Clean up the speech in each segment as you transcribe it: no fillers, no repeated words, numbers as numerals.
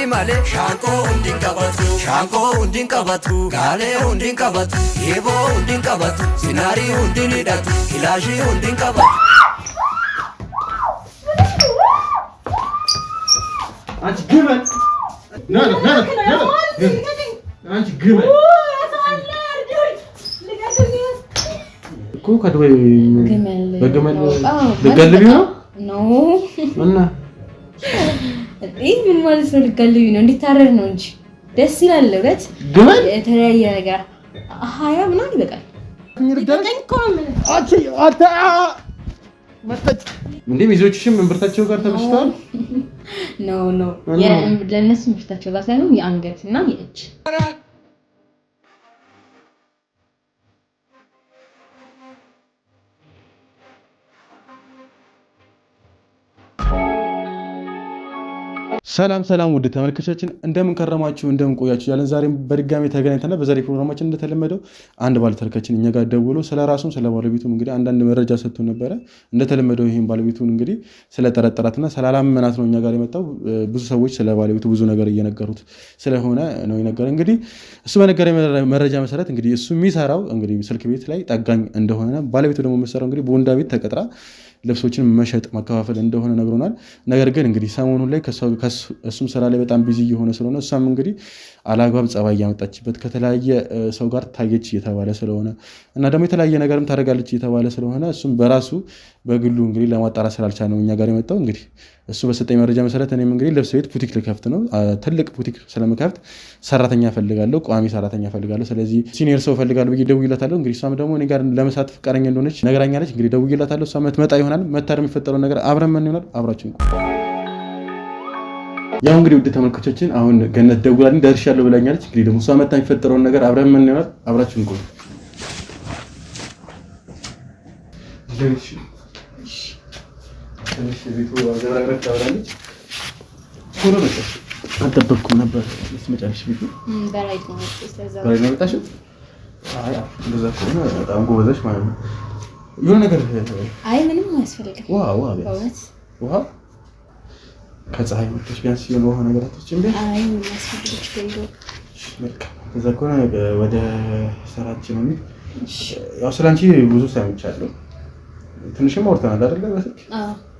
male shanko undin qabatu gale undin qabatu yebo undin qabatu sinari undin idatu kilashi undin qabatu አንቺ ግመል ና አንቺ ግመል እኮ ከድወይ በግመል ልገልቢ ነው እና ምን ማለት ነው? ልገልቢ ነው እንዲታረድ ነው እንጂ ደስ ይላል። እውነት ግመል የተለያየ ነገር አሃያ ምናምን ይበቃል። መጣች እንዴ? ሚዜዎችሽም እምብርታቸው ጋር ተበስተዋል? ኖ ለነሱ እምብርታቸው ጋር ሳይሆን የአንገት እና የእጅ ሰላም ውድ ተመልካቾቻችን እንደምን ከረማችሁ እንደምን ቆያችሁ ያለን ዛሬም በድጋሚ ተገናኝተናል። በዛሬ ፕሮግራማችን እንደተለመደው አንድ ባለታሪካችን እኛ ጋር ደውሎ ስለራሱም ስለባለቤቱም እንግዲህ አንዳንድ መረጃ ሰጥቶ ነበረ። እንደተለመደው ይሄን ባለቤቱን እንግዲህ ስለጠረጠራትና ስላላመናት ነው እኛ ጋር የመጣው። ብዙ ሰዎች ስለ ባለቤቱ ብዙ ነገር እየነገሩት ስለሆነ ነው የነገረው። እንግዲህ እሱ በነገረ መረጃ መሰረት እንግዲህ እሱ የሚሰራው እንግዲህ ስልክ ቤት ላይ ጠጋኝ እንደሆነ፣ ባለቤቱ ደግሞ የምትሰራው እንግዲህ ቦንዳ ቤት ተቀጥራ ልብሶችን መሸጥ መከፋፈል እንደሆነ ነግሮናል። ነገር ግን እንግዲህ ሰሞኑን ላይ እሱም ስራ ላይ በጣም ቢዚ እየሆነ ስለሆነ እሷም እንግዲህ አላግባብ ጸባይ እያመጣችበት ከተለያየ ሰው ጋር ታየች እየተባለ ስለሆነ እና ደግሞ የተለያየ ነገርም ታደርጋለች እየተባለ ስለሆነ እሱም በራሱ በግሉ እንግዲህ ለማጣራት ስላልቻለ ነው እኛ ጋር የመጣው። እንግዲህ እሱ በሰጠኝ መረጃ መሰረት እኔም እንግዲህ ልብስ ቤት ቡቲክ ልከፍት ነው። ትልቅ ቡቲክ ስለምከፍት ሰራተኛ ፈልጋለሁ፣ ቋሚ ሰራተኛ ፈልጋለሁ። ስለዚህ ሲኒየር ሰው ፈልጋለሁ ብዬ ደውዬላታለሁ። እንግዲህ እሷም ደግሞ እኔ ጋር ለመስራት ፈቃደኛ እንደሆነች ነግራኛለች። እንግዲህ ደውዬላታለሁ። እሷ መጣ ይሆናል መታር የሚፈጠረው ነገር አብረን ምን ይሆናል አብራችን ያው እንግዲህ ውድ ተመልካቾቻችን አሁን ገነት ደውላልኝ ደርሻለሁ ብላኛለች። እንግዲህ ደግሞ እሷ መጣ የሚፈጠረው ነገር አብረን ምን ይሆናል አብራችን ቆይ ትንሽ ቤቱ አገራገር ታወራለች። ቶሎ መጣሽ አልጠበቅኩም ነበር። እስመጫለሽ ቤቱ በራይት ነው ስለዛ በራይት ነው መጣሽ። አይ እንደዛ ከሆነ በጣም ጎበዘሽ ማለት ነው። የሆነ ነገር አይ ምንም አያስፈልግም። ዋው ውሃ ከፀሐይ ወጥተሽ ቢያንስ የሆነ ውሃ ነገር አትወጪም? አይ ምንም አያስፈልግሽ ገንዶ ከዛ ከሆነ ወደ ስራችን ነው። ያው ስላንቺ ብዙ ሰምቻለሁ። ትንሽም አውርተናል አይደለ? በስልክ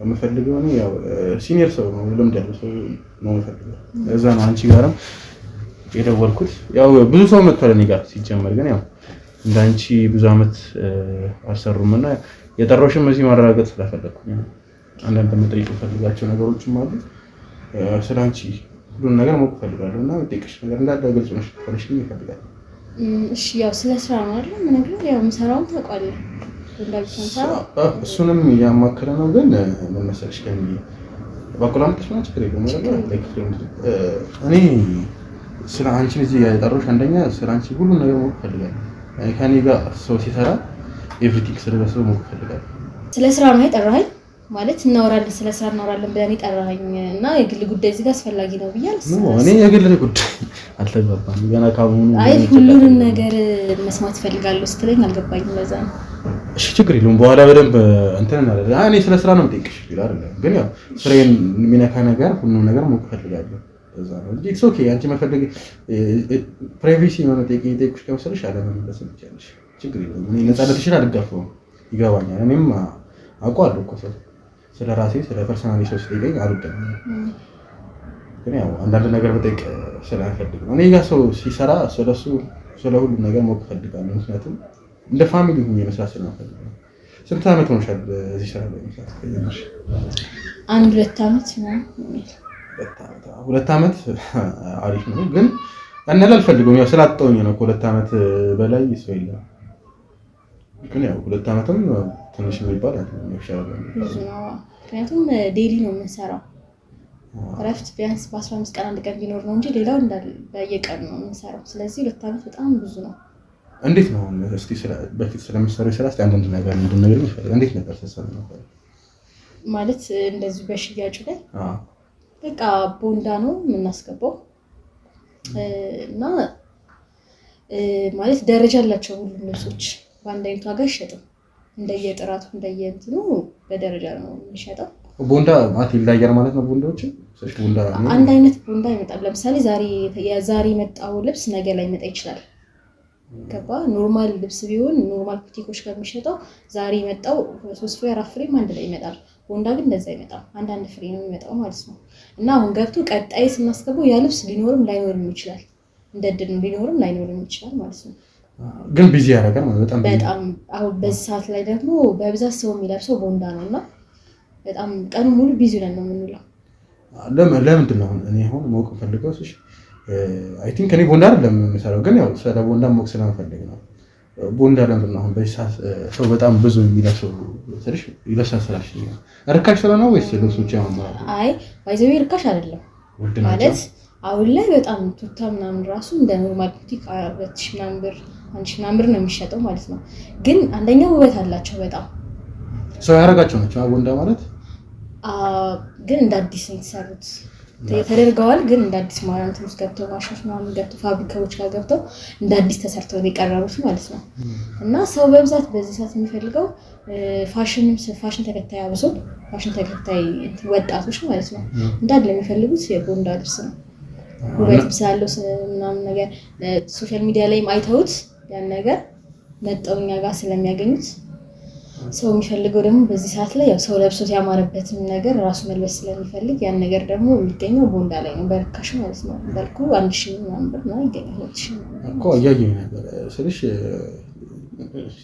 የምፈልገው እኔ ያው ሲኒየር ሰው ነው፣ ልምድ ያለው ሰው ነው የምፈልገው። እዛ ነው አንቺ ጋርም የደወልኩት። ያው ብዙ ሰው መጥቷል እኔ ጋር ሲጀመር፣ ግን ያው እንዳንቺ ብዙ አመት አልሰሩምና የጠራሁሽም እዚህ ማረጋገጥ ስለፈለኩኝ አንዳንድ መጠየቅ ፈልጋቸው ነገሮችም አሉ። ስላንቺ ሁሉን ነገር ማወቅ ፈልጋለሁ እና መጠየቅሽ ነገር እንዳለ ግልጽ ነሽ ፈልሽኝ ይፈልጋል። እሺ ያው ስለ ስራ ነው አይደል? ምን ነገር ያው ምሰራው ታውቃለህ እሱንም እያማከረ ነው። ግን ምን መሰለሽ ከእኔ በኩል አምጥተሽ ነው ችግር የለውም ማለት እኔ ስለ አንቺ እዚህ የጠራሁሽ አንደኛ ስለ አንቺ ሁሉን ነገር ማወቅ ፈልጋለሁ። ከእኔ ጋር ሰው ሲሰራ ኤቭሪቲንግ ስለ ሰው ማወቅ ፈልጋለሁ። ስለ ስራ ነው የጠራኸኝ ማለት እናወራለን፣ ስለ ስራ እናወራለን ብለን የጠራኸኝ እና የግል ጉዳይ እዚህ ጋር አስፈላጊ ነው ብያለሁ። እኔ የግል ጉዳይ አልተገባም ገና ካሁኑ። አይ ሁሉንም ነገር መስማት ፈልጋለሁ ስትለኝ አልገባኝም። ለዛ ነው። እሺ ችግር የለውም በኋላ በደንብ እንትን እናደርጋለን። እኔ ስለ ስራ ነው የምጠይቅሽ ይላል አይደል? ግን ያው ስራዬን የሚነካ ነገር ሁሉንም ነገር ማወቅ ፈልጋለሁ። ለዛ ነው እንጂ ኢትስ ኦኬ። አንቺ መፈለግ ፕራይቬሲ ነው የጠየቅሽ ከመሰለሽ አለመመለስ ትችያለሽ። ችግር የለውም። እኔ ነፃነትሽን አልጋፋውም፣ ይገባኛል። እኔም አውቀዋለሁ እኮ ስለ ራሴ ስለ ፐርሰናሊ ሰው ሲጠይቀኝ አልወደም። ግን ያው አንዳንድ ነገር በጠይቅ ስለፈልግ ነው። እኔ ጋር ሰው ሲሰራ ስለሱ ስለ ሁሉም ነገር ማወቅ ፈልጋለሁ። ምክንያቱም እንደ ፋሚሊ ሆኜ መስራት ስለምፈልግ ነው። ስንት አመት ሆነሻል እዚህ ስራ ላይ መስራት ከጀመርሽ? 2 አመት ነው። 2 አመት አሪፍ ነው። ግን እኔ አልፈልገውም ያው ስላጣሁኝ ነው። 2 አመት በላይ ሰው የለም። ግን ያው 2 አመትም ትንሽ የሚባል አይደለም ይሻላል። ምክንያቱም ዴይሊ ነው የምንሰራው። እረፍት ቢያንስ በ15 ቀን አንድ ቀን ቢኖር ነው እንጂ ሌላው እንዳለ በየቀኑ ነው የምንሰራው። ስለዚህ 2 አመት በጣም ብዙ ነው። እንዴት ነው እስቲ በፊት ስለምትሰሪው ስራ እስቲ አንዳንድ ነገር እንድትነግሪኝ ይፈልጋል። እንዴት ነበር ስትሰሪ ነበር? ማለት እንደዚህ በሽያጭ ላይ በቃ ቦንዳ ነው የምናስገባው እና ማለት ደረጃ አላቸው ሁሉም ልብሶች በአንድ አይነት ዋጋ አይሸጥም። እንደየጥራቱ እንደየእንትኑ በደረጃ ነው የሚሸጠው። ቦንዳ ማለት ይለያያል ማለት ነው። ቦንዳዎች ቦንዳ አንድ አይነት ቦንዳ ይመጣል። ለምሳሌ ዛሬ የመጣው ልብስ ነገ ላይ መጣ ይችላል። ገባ? ኖርማል ልብስ ቢሆን ኖርማል ቡቲኮች ከሚሸጠው ዛሬ የመጣው 3 ፍሬ 4 ፍሬም አንድ ላይ ይመጣል። ቦንዳ ግን እንደዛ አይመጣም። አንዳንድ ፍሬ ነው የሚመጣው ማለት ነው። እና አሁን ገብቶ ቀጣይ ስናስገባው ያ ልብስ ሊኖርም ላይኖርም ይችላል። እንደ ድል ሊኖርም ላይኖርም ይችላል ማለት ነው። ግን ቢዚ ያደርጋል ማለት በጣም አሁን በዚህ ሰዓት ላይ ደግሞ በብዛት ሰው የሚለብሰው ቦንዳ ነውና በጣም ቀኑ ሙሉ ቢዚ ነን ነው የምንውለው። ለምንድን ነው እኔ አሁን ማወቅ ፈልገው አይ ቲንክ እኔ ቦንዳ አይደለም የምሰራው፣ ግን ያው ስለ ቦንዳ ማወቅ ስለምፈልግ ነው። ቦንዳ ለምንድን ነው አሁን በዚህ ሰዓት ሰው በጣም ብዙ የሚለብሰው? ትንሽ ይለብሳል ስላልሽ ርካሽ ስለሆነ ወይስ ልብሶች አሁን አይ ባይዘው ርካሽ አይደለም ማለት አሁን ላይ በጣም ቱታ ምናምን ራሱ እንደ ኖርማል ቡቲክ 2000 ምናምን ብር 1000 ምናምን ብር ነው የሚሸጠው ማለት ነው። ግን አንደኛው ውበት አላቸው በጣም ሰው ያደርጋቸው ናቸው ቦንዳ ማለት ግን እንደ አዲስ ነው የተሰሩት ተደርገዋል። ግን እንደ አዲስ ማለት ነው ገብተው ማሽኖች ምናምን ገብተው ፋብሪካዎች ጋር ገብተው እንደ አዲስ ተሰርተው የቀረቡት ማለት ነው። እና ሰው በብዛት በዚህ ሰዓት የሚፈልገው ፋሽን ተከታይ አብሶ ፋሽን ተከታይ ወጣቶች ማለት ነው እንዳለ የሚፈልጉት የቦንዳ ልብስ ነው። ውበትም ስላለው ምናምን ነገር ሶሻል ሚዲያ ላይም አይተውት ያን ነገር መጣው እኛ ጋር ስለሚያገኙት ሰው የሚፈልገው ደግሞ በዚህ ሰዓት ላይ ያው ሰው ለብሶት ያማረበትን ነገር ራሱ መልበስ ስለሚፈልግ ያን ነገር ደግሞ የሚገኘው ቦንዳ ላይ ነው በርካሽ ማለት ነው። እንዳልኩ 1000 ምናምን ብር ነው ይገኛል። 2000 እኮ እያየሁ ነበር ስልሽ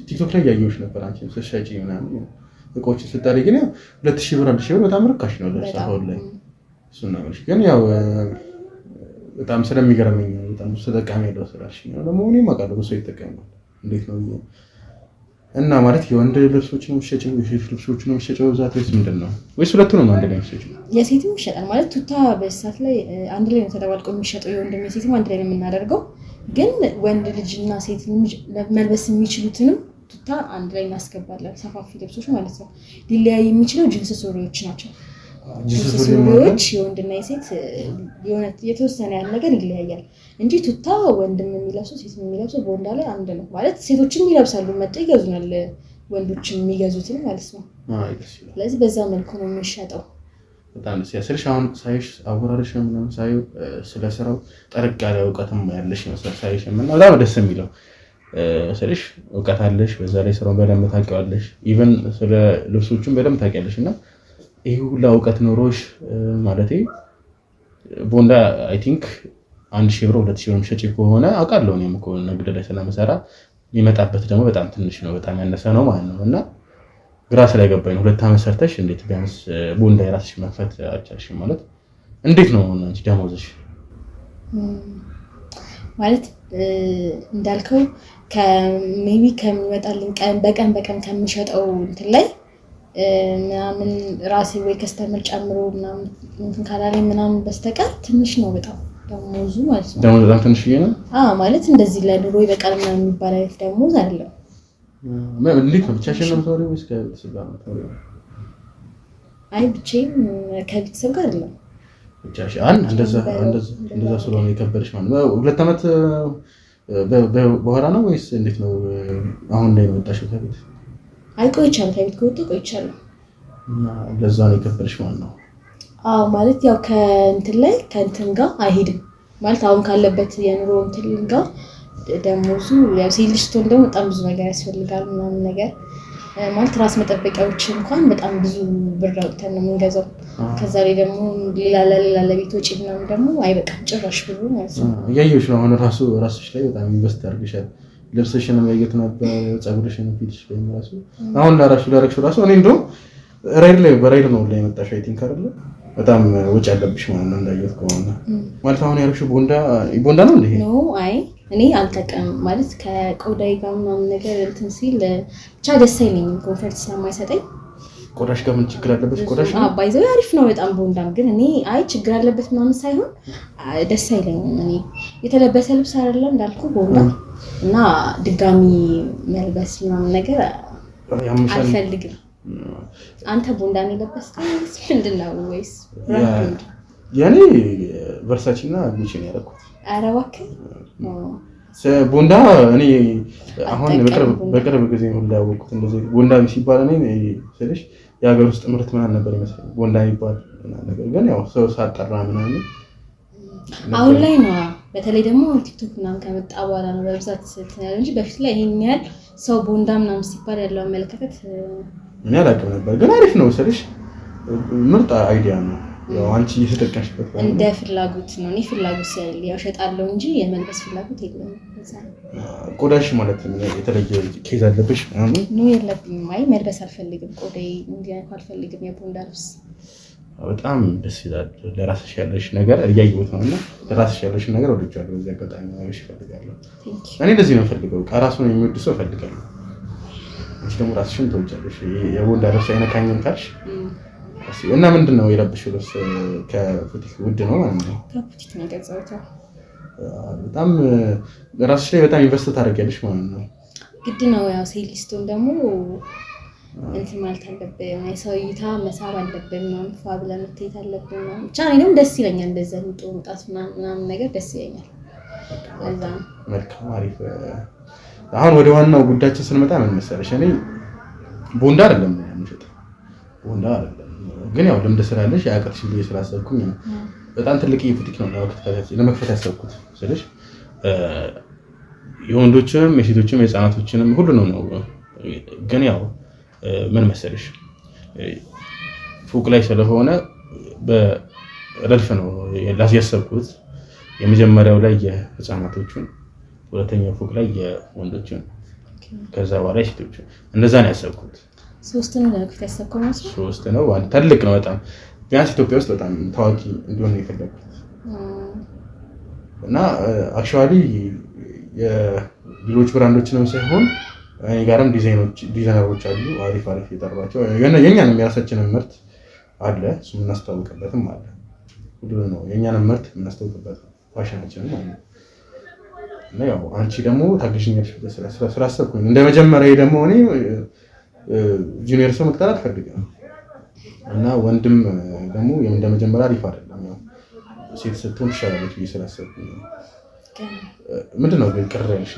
ቲክቶክ ላይ እያየሁሽ ነበር አንቺ ስትሸጪ ምናምን እቃዎችን ስታደርጊ ግን 2000 ብር 1000 ብር በጣም ርካሽ ነው ለብሳ አሁን ላይ እሱን ነው ግን ያው በጣም ስለሚገርመኝ በጣም ተጠቃሚ ያለው ስላልሽ ነው ደግሞ እኔም አውቃለሁ ብዙ ይጠቀማል። እንዴት ነው እና ማለት የወንድ ልብሶች ነው የሚሸጨው የሴት ልብሶች ነው የሚሸጨው በዛት ወይስ ምንድን ነው ወይስ ሁለቱም ነው አንድ ላይ የሚሸጨው? የሴትም ይሸጣል ማለት ቱታ በሳት ላይ አንድ ላይ ነው ተደባልቆ የሚሸጠው። የወንድም የሴትም አንድ ላይ ነው የምናደርገው። ግን ወንድ ልጅና ሴት መልበስ የሚችሉትንም ቱታ አንድ ላይ እናስገባለን። ሰፋፊ ልብሶች ማለት ነው። ሊለያይ የሚችለው ጂንስ ሱሪዎች ናቸው። ጂንስ ሱሪዎች የወንድና የሴት የሆነ የተወሰነ ያለ ነገር ይለያያል እንጂ ቱታ ወንድም የሚለብሰው ሴት የሚለብሰው ቦንዳ ላይ አንድ ነው ማለት ምንም ይለብሳሉ መጥተው ይገዙናል ወንዶችም የሚገዙትን ማለት ነው። ስለዚህ በዛ መልኩ ነው የሚሸጠው። በጣም ደስ ያሰልሽ አሁን ሳይሽ አወራረሽ ምናምን ሳይው ስለ ስራው ጠርቅ ያለ እውቀትም ያለሽ ይመስላል ሳይሽ እና በጣም ደስ የሚለው ስለሽ እውቀት አለሽ በዛ ላይ ስራውን በደንብ ታውቂዋለሽ ኢቭን ስለ ልብሶቹም በደንብ ታውቂያለሽና ይሄ ሁሉ እውቀት ኖሮሽ ማለቴ ቦንዳ አይ ቲንክ 1000 ብር 2000 ብር ሸጪ ከሆነ አውቃለሁ እኔም እኮ ንግድ ላይ ስለምሰራ የሚመጣበት ደግሞ በጣም ትንሽ ነው በጣም ያነሰ ነው ማለት ነው። እና ግራ ስለገባኝ 2 ዓመት ሰርተሽ እንዴት ቢያንስ ቦንዳ የራስሽ መክፈት አልቻልሽም ማለት እንዴት ነው አንቺ ደሞዝሽ? ማለት እንዳልከው ከሜቢ ከሚመጣልኝ ቀን በቀን ከሚሸጠው እንትን ላይ ምናምን ራሴ ወይ ከስተመር ጨምሮ ምናምን እንትን ካላለኝ ምናምን በስተቀር ትንሽ ነው በጣም ደሞዙ ማለት ነው። ደሞዝ በጣም ትንሽ ነው ማለት እንደዚህ ለኑሮ ይበቃል ምናምን የሚባል አይነት ደሞዝ አይደለም። እንዴት ነው ብቻሽን ነው የምትወሪው ወይስ ከቤተሰብ ጋር ነው የምትወሪው? አይ ብቻዬን ከቤተሰብ ጋር አይደለም ብቻሽን እንደዛ ስለሆነ የከበደሽ ማለት ነው። 2 ዓመት በኋላ ነው ወይስ እንዴት ነው አሁን ላይ ነው የወጣሽው ከቤት? አይ ቆይቻለሁ ከቤት ከወጣሁ ቆይቻለሁ። ለዛ ነው የከበደሽ ማለት ነው። ማለት ያው ከእንትን ጋር አይሄድም ማለት አሁን ካለበት የኑሮ እንትን ጋር ደሞዙ ያው ሲልሽቶን ደግሞ በጣም ብዙ ነገር ያስፈልጋል ምናምን ነገር ማለት ራስ መጠበቂያዎች እንኳን በጣም ብዙ ብር አውጥተን ነው የምንገዛው። ከዛ ላይ ደግሞ ሌላ ለቤት ወጪ ምናምን ደግሞ አይበቃም ጭራሽ ብሩ ማለት ነው። እያየሁሽ ነው አሁን ራስሽ ላይ በጣም ኢንቨስት አድርገሻል። ልብስሽን ማየት ነበር ፀጉርሽን ፊትሽ ላይ ራሱ አሁን ዳይሬክሽን ራሱ እኔ እንደው በራይድ ነው ላይ መጣሽ አይ ቲንክ አይደለ በጣም ወጪ ያለብሽ ማለት ነው እንዳየሁት ከሆነ ማለት አሁን ያልሽው ቦንዳ ነው እንዴ? ኖ አይ እኔ አልጠቀምም ማለት ከቆዳዬ ጋር ምናምን ነገር እንትን ሲል ብቻ ደስ አይለኝም ኮንፈርት ስለማይሰጠኝ። ቆዳሽ ጋር ምን ችግር አለበት? ቆዳሽ ባይዘው አሪፍ ነው በጣም ቦንዳም ግን እኔ አይ ችግር አለበት ምናምን ሳይሆን ደስ አይለኝም። እኔ የተለበሰ ልብስ አይደለም እንዳልኩ ቦንዳ እና ድጋሚ መልበስ ምናምን ነገር አልፈልግም። አንተ ቦንዳ ነው የለበስከው ምንድነው ወይስ ብራንድ? ያኔ ቨርሳቺ እና ጉቺ ነው ያደረኩት። ኧረ እባክህ ቦንዳ እኔ አሁን በቅርብ ጊዜ ሁሉ ያወቅኩት እንደዚህ ቦንዳ ሲባል እኔ ስልሽ የሀገር ውስጥ ምርት ምናምን ነበር ይመስለኝ ቦንዳ የሚባል ነገር ግን ያው ሰው ሳጠራ ምናምን አሁን ላይ ነው። በተለይ ደግሞ ቲክቶክ ምናምን ከመጣ በኋላ ነው በብዛት ትናል እንጂ በፊት ላይ ይሄን ያህል ሰው ቦንዳ ምናምን ሲባል ያለው አመለካከት እኔ አላውቅም ነበር። ግን አሪፍ ነው ስልሽ ምርጥ አይዲያ ነው። ያው አንቺ እየተጠቀምሽበት እንደ ፍላጎት ነው። እኔ ፍላጎት ሲያል ያው ሸጣለሁ እንጂ የመልበስ ፍላጎት የለኝም። ቆዳሽ ማለት የተለየ ኬዝ አለብሽ? ነው የለብኝም። አይ መልበስ አልፈልግም። ቆዳዬ እንዲያውቅ አልፈልግም የቦንዳ ልብስ። በጣም ደስ ይላል። ለራስሽ ያለሽ ነገር እያየሁት ነውና ለራስሽ ያለሽ ነገር ወድጃለሁ። በዚህ አጋጣሚ ማለሽ እፈልጋለሁ። እኔ እንደዚህ ነው ፈልገው ራሱን የሚወድ ሰው እፈልጋለሁ። አንቺ ደግሞ ራስሽን ትወጃለሽ። የቦንዳ ልብስ አይነካኝም ካልሽ እና ምንድነው የለብሽው ልብስ? ከቡቲክ ውድ ነው ማለት ነው? ከቡቲክ ነው የገዛሁት። በጣም ራስሽ ላይ በጣም ኢንቨስት ታደርጊያለሽ ማለት ነው። ግድ ነው። ያው ሴሊስቶን ደግሞ እንትን ማለት አለብን። የሰው እይታ መሳብ አለብን። ማንፋ ብለን መታየት አለብን። ብቻ እኔም ደስ ይለኛል እንደዛ መውጣት ምናምን ነገር ደስ ይለኛል። ለዛ ነው። መልካም አሪፍ። አሁን ወደ ዋናው ጉዳያችን ስንመጣ ምን መሰለሽ፣ እኔ ቦንዳ አይደለም የምሸጠው። ቦንዳ አይደለም ግን ያው ልምድ ስላለሽ ያቀርሽ ብዬ ስላሰብኩኝ በጣም ትልቅ ቡቲክ ነው ለመክፈት ያሰብኩት ስልሽ የወንዶችንም የሴቶችንም የህፃናቶችንም ሁሉንም ነው። ግን ያው ምን መሰለሽ ፎቅ ላይ ስለሆነ በረድፍ ነው ያሰብኩት። የመጀመሪያው ላይ የህፃናቶችን፣ ሁለተኛው ፎቅ ላይ የወንዶችን፣ ከዛ በኋላ የሴቶችን እንደዛ ነው ያሰብኩት። ሶስት ነው ለመክፈት ያሰብኩት ማለት ነው። ሶስት ነው። አንድ ትልቅ ነው በጣም ቢያንስ ኢትዮጵያ ውስጥ በጣም ታዋቂ እንዲሆን የፈለኩት እና አክቹዋሊ የሌሎች ብራንዶችንም ሳይሆን እኔ ጋርም ዲዛይነሮች አሉ አሪፍ የጠሯቸው የኛንም የራሳችንን ምርት አለ እሱ የምናስተዋውቅበትም አለ። ሁሉንም ነው የኛንም ምርት የምናስተዋውቅበት ፋሽናችንን ማለት ነው። እና ያው አንቺ ደግሞ ታግዥኛለሽ ስላሰብኩኝ እንደ መጀመሪያ ደግሞ እኔ ጁኒየር ሰው መቅጠር አልፈልግም እና ወንድም ደግሞ እንደ መጀመሪያ አሪፍ አይደለም። ያው ሴት ስትሆን ትሻላለች ብዬ ስላሰብኩኝ ነው። ምንድነው ግን ቅር ያልሽ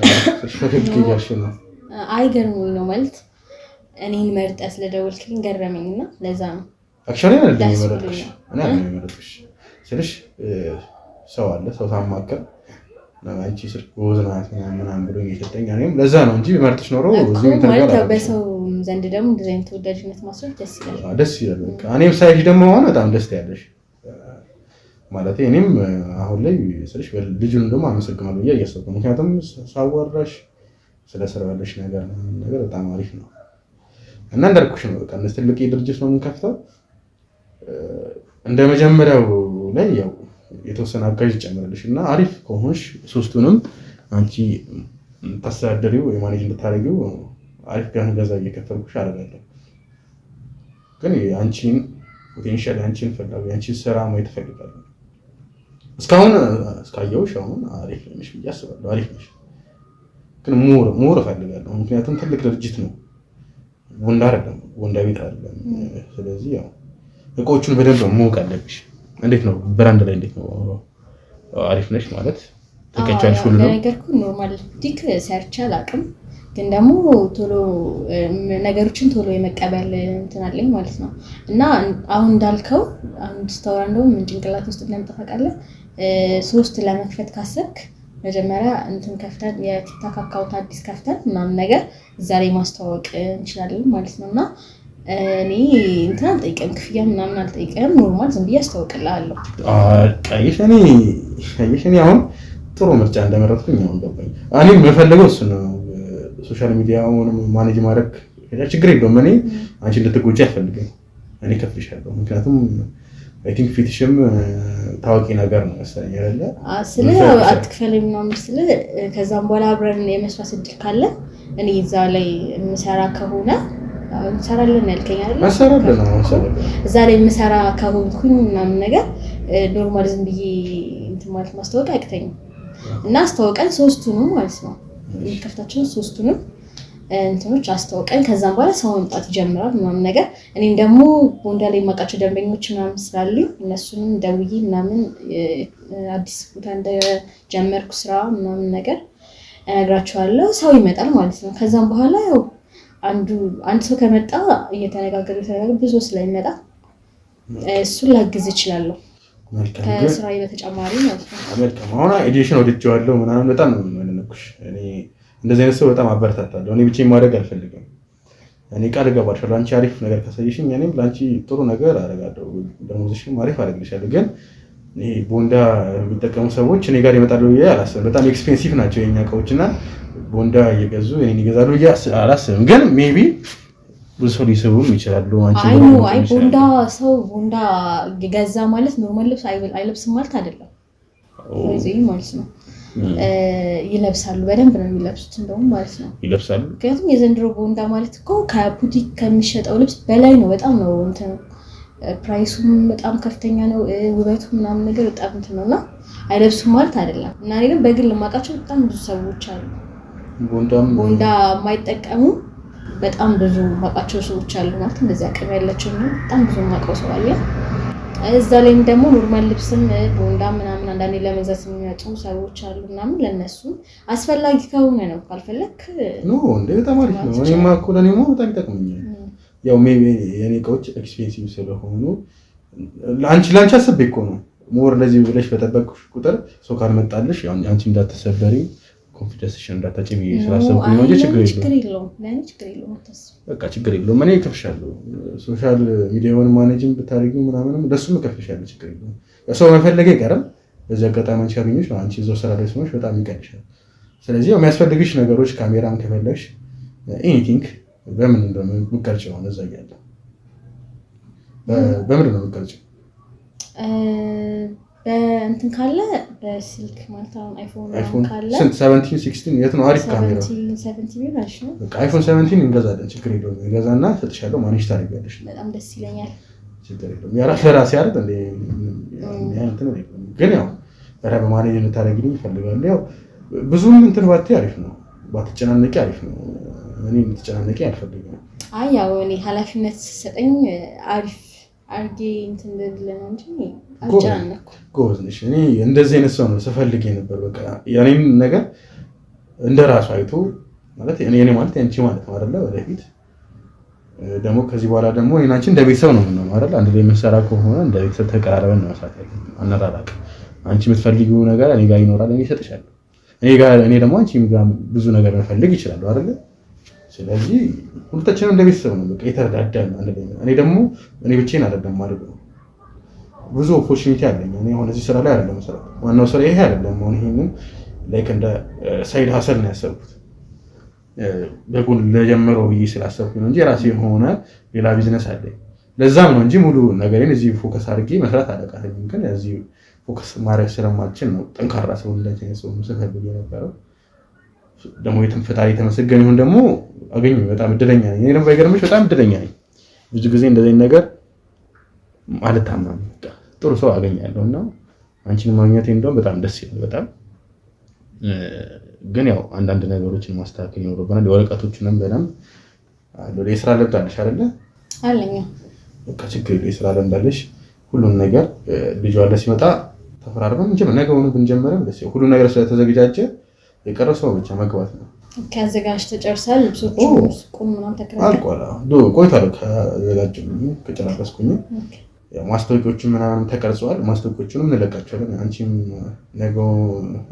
ፈገግያሽ ነው? አይገርሙኝ ነው ማለት እኔን መርጠህ ስለደወልክልኝ ገረመኝና ለዛ ነው። አክቹዋሊ እኔ የመረጥኩሽ ስልሽ ሰው አለ ሰው ታማከር አንቺ ስልክ ወዝናት ምናምን ብሎ እየሰጠኝ እኔም ለዛ ነው እንጂ መርጥሽ ኖሮ እዚህ ማለት በሰው ዘንድ ደግሞ እንደዚህ አይነት ተወዳጅነት ማስረት ደስ ይላል። ደስ ይላል። እኔም ሳይሽ ደግሞ አሁን በጣም ደስ ያለሽ ማለት እኔም አሁን ላይ ስልሽ ልጁን ደግሞ አመሰግናለሁ እያሰብኩ ምክንያቱም ሳወራሽ ስለሰራለሽ ነገር በጣም አሪፍ ነው እና እንዳልኩሽ ነው። በቃ ትልቅ ድርጅት ነው የምንከፍተው። እንደ መጀመሪያው ላይ ያው የተወሰነ አጋዥ ጨምርልሽ እና አሪፍ ከሆንሽ ሶስቱንም አንቺ ታስተዳድሪው ወይ ማኔጅ እንድታደርጊው አሪፍ ገንዘብ እየከፈልኩሽ አደርጋለሁ። ግን አንቺን ፖቴንሻል አንቺን ፈላጊ አንቺን ስራ ማየት እፈልጋለሁ። እስካሁን እስካየሁሽ አሁን አሪፍ ነሽ ብዬ አስባለሁ። አሪፍ ነሽ ግን ሞር እፈልጋለሁ። ምክንያቱም ትልቅ ድርጅት ነው። ቦንዳ አይደለም፣ ቦንዳ ቤት አይደለም። ስለዚህ ያው እቃዎቹን በደንብ ማወቅ አለብሽ። እንዴት ነው ብራንድ ላይ እንዴት ነው አሪፍ ነሽ ማለት ተከቻልሽ ሁሉ ነው ነገርኩ። ኖርማል ቡቲክ ሰርች አላውቅም፣ ግን ደግሞ ቶሎ ነገሮችን ቶሎ የመቀበል እንትን አለኝ ማለት ነው። እና አሁን እንዳልከው አንድ ስታወራ እንደውም ጭንቅላት ውስጥ ለምጠፋቃለህ ሶስት ለመክፈት ካሰብክ መጀመሪያ እንትን ከፍተን የቲክቶክ አካውንት አዲስ ከፍተን ምናምን ነገር እዛ ላይ ማስተዋወቅ እንችላለን ማለት ነውና እኔ እንትን አልጠይቅም፣ ክፍያ ምናምን አልጠይቅም። ኖርማል ዝም ብዬ አስተዋውቅልሃለሁ። እኔ አሁን ጥሩ ምርጫ እንደመረጥኩኝ አሁን ገባኝ። እኔ የምፈልገው እሱ ነው። ሶሻል ሚዲያውን ማኔጅ ማድረግ ችግር የለውም። እኔ አንቺ እንድትጎጂ አልፈልግም። እኔ ከፍልሻለሁ። ምክንያቱም አይ ቲንክ ፊትሽም ታዋቂ ነገር ነው መሰለኝ አይደለ? ስለ አትክፈልኝ ምናምን ስለ ከዛም በኋላ አብረን የመስራት እድል ካለ እኔ እዛ ላይ የምሰራ ከሆነ እንሰራለን ያልከኝ አይደል? እዛ ላይ የምሰራ ከሆንኩኝ ምናምን ነገር ኖርማል ዝም ብዬ እንትን ማለት ማስተዋወቅ አይቅተኝም እና አስተዋውቀን ሶስቱንም ማለት ነው የሚከፍታቸውን ሶስቱንም እንትኖች አስተዋውቀን ከዛም በኋላ ሰው መምጣት ይጀምራል ምናምን ነገር። እኔም ደግሞ ቦንዳ ላይ የማውቃቸው ደንበኞች ምናምን ስላሉኝ እነሱንም ደውዬ ምናምን አዲስ ቦታ እንደጀመርኩ ስራ ምናምን ነገር እነግራቸዋለሁ። ሰው ይመጣል ማለት ነው። ከዛም በኋላ ያው አንድ ሰው ከመጣ እየተነጋገሩ ብዙ ስለሚመጣ እሱን ላግዝ እችላለሁ ከስራዬ በተጨማሪ ማለት ነው። መልካም አሁን ኤዲሽን ወድጄዋለሁ ምናምን በጣም ነው የምንነኩሽ። እኔ እንደዚህ አይነት ሰው በጣም አበረታታለሁ። እኔ ብቻዬን ማድረግ አልፈልግም። እኔ ቃል እገባለሁ አንቺ አሪፍ ነገር ካሳየሽኝ እኔም ለአንቺ ጥሩ ነገር አደርጋለሁ፣ ደሞዝሽም አሪፍ አደርግልሻለሁ። ግን ይሄ ቦንዳ የሚጠቀሙ ሰዎች እኔ ጋር ይመጣሉ ብዬ አላስብም። በጣም ኤክስፔንሲቭ ናቸው የኛ እቃዎች እና ቦንዳ እየገዙ እኔን ይገዛሉ ብዬ አላስብም። ግን ሜቢ ብዙ ሰው ሊስቡም ይችላሉ። አይ ቦንዳ ሰው ቦንዳ ገዛ ማለት ኖርማል ልብስ አይለብስም ማለት አይደለም። እዚህ ማለት ነው ይለብሳሉ፣ በደንብ ነው የሚለብሱት እንደውም ማለት ነው ይለብሳሉ። ምክንያቱም የዘንድሮ ቦንዳ ማለት እኮ ከቡቲክ ከሚሸጠው ልብስ በላይ ነው። በጣም ነው እንትን ፕራይሱም በጣም ከፍተኛ ነው። ውበቱ ምናምን ነገር በጣም እንትን ነውና አይለብሱም ማለት አይደለም። እና እኔ ግን በግል ማቃቸው በጣም ብዙ ሰዎች አሉ ቦንዳ የማይጠቀሙ በጣም ብዙ ማቃቸው ሰዎች አሉ ማለት እንደዚህ አቅም ያላቸው ነው። በጣም ብዙ ማቀው ሰው አለ። እዛ ላይም ደግሞ ኖርማል ልብስም ቦንዳ ምናምን አንዳንዴ ለመግዛት የሚመጡ ሰዎች አሉ ምናምን ለነሱ አስፈላጊ ከሆነ ነው። ካልፈለክ ኖ እንደ በጣም አሪፍ ነው። እኔማ እኮ ለኔማ በጣም ይጠቅመኛል። ያው ሜቢ የኔ እቃዎች ኤክስፔንሲቭ ስለሆኑ ላንቺ አስቤ እኮ ነው ሞር እንደዚህ ብለሽ በጠበቅሽ ቁጥር ሰው ካልመጣልሽ ያው አንቺ እንዳትሰበሪ ኮንፊደንስሽን እንዳታጪ ብዬ ስላሰብኩኝ ነው እንጂ ችግር የለውም። በቃ ችግር የለውም። እኔ እከፍልሻለሁ። ሶሻል ሚዲያውን ማኔጅም ብታደርጊው ምናምንም ለሱም እከፍልሻለሁ። ችግር የለውም። ሰው መፈለግ አይቀርም። በዚህ አጋጣሚ አንቺ ያገኘሽ አንቺ እዛው ስራ ላይ ሆነሽ በጣም ይቀልሻል። ስለዚህ የሚያስፈልግሽ ነገሮች ካሜራም ከፈለግሽ ኤኒቲንግ በምን እንደምትቀርጪው ነው እዛ ያለ በምን ነው የምትቀርጪው? በእንትን ካለ በስልክ ማለት አይፎን ካለ ስንት 17 16 የት ነው አሪፍ ካሜራ? 17 ቢሆንሽ ነው። በቃ አይፎን 17 እንገዛለን። ችግር የለውም። እንገዛና ሰጥሻለሁ። ማኔጅ ታደርጊያለሽ። በጣም ደስ ይለኛል። ችግር የለውም። ለራሴ አይደል እንዴ እንትን ነው። ግን ያው በማኔጅ እንድታደርጊልኝ እፈልጋለሁ። ያው ብዙም እንትን ባትይ አሪፍ ነው። ባትጨናነቂ አሪፍ ነው። እኔ እንድትጨናነቂ አልፈልግም። አይ ያው እኔ ኃላፊነት ሲሰጠኝ አሪፍ አርጌ እንትን እንደለ ነው እንጂ አልጨናነኩ። ጎበዝ ነሽ። እኔ እንደዚህ አይነት ሰው ነው ስፈልግ ነበር። በቃ ያኔን ነገር እንደራሱ አይቶ ማለት እኔ ማለት አንቺ ማለት ነው አይደለ? ወደፊት ደግሞ ከዚህ በኋላ ደግሞ እኔና አንቺ እንደ ቤተሰብ ነው የምንሆነው አይደል? አንድ ላይ የምንሰራ ከሆነ እንደ ቤተሰብ ተቀራርበን ነው መስራት ያለብን። አናራራቅ። አንቺ የምትፈልጊው ነገር እኔ ጋር ይኖራል፣ እኔ እሰጥሻለሁ። እኔ ደግሞ አንቺ ጋር ብዙ ነገር መፈልግ ይችላል አይደል? ስለዚህ ሁለታችንም እንደ ቤተሰብ ነው በቃ የተረዳዳን አንድ ላይ። እኔ ደግሞ ብቻዬን አይደለም ማለት ነው። ብዙ ኦፖርቹኒቲ አለኝ። እኔ አሁን እዚህ ስራ ላይ አይደለም መስራት። ዋናው ስራ ይሄ አይደለም። አሁን ይሄንን ላይክ እንደ ሳይድ ሀሰል ነው ያሰብኩት። በጎን ለጀመረው ብዬ ስላሰብኩኝ ነው እንጂ የራሴ የሆነ ሌላ ቢዝነስ አለኝ። ለዛም ነው እንጂ ሙሉ ነገሬን እዚህ ፎከስ አድርጌ መስራት አለቃተኝም። ግን እዚህ ፎከስ ማድረግ ስለማልችል ነው ጠንካራ ሰው እንደዚህ ሰው ስፈልግ የነበረው። ደግሞ ፈጣሪ የተመሰገነ ይሁን ደግሞ አገኘሁ። በጣም እድለኛ ነኝ። እኔ ደግሞ ባይገርምሽ በጣም እድለኛ ነኝ። ብዙ ጊዜ እንደዚህ ነገር አልታማም። ጥሩ ሰው አገኛለሁና አንቺን ማግኘቴ እንደውም በጣም ደስ ይላል። በጣም ግን ያው አንዳንድ ነገሮችን ማስተካከል ይኖርብናል። የወረቀቶችንም በደንብ የስራ ልምድ አለሽ አይደለ? አለኝ። በቃ ችግር የለውም። የስራ ልምድ አለሽ። ሁሉን ነገር ልጅ ዋለ ሲመጣ ተፈራርመን ነገሩን ብንጀምርም ደስ ይላል። ሁሉ ነገር ስለተዘጋጀ የቀረው ሰው ብቻ መግባት ነው። ከአዘጋጅተህ ጨርሰሃል? ልብሶቹ ቁም ምናምን ተከራከረ አልቋል። ቆይቷል ከጨረስኩኝ። ማስታወቂያዎችን ምናምን ተቀርጸዋል። ማስታወቂያዎቹንም እንለቃቸዋለን። አንቺም ነገው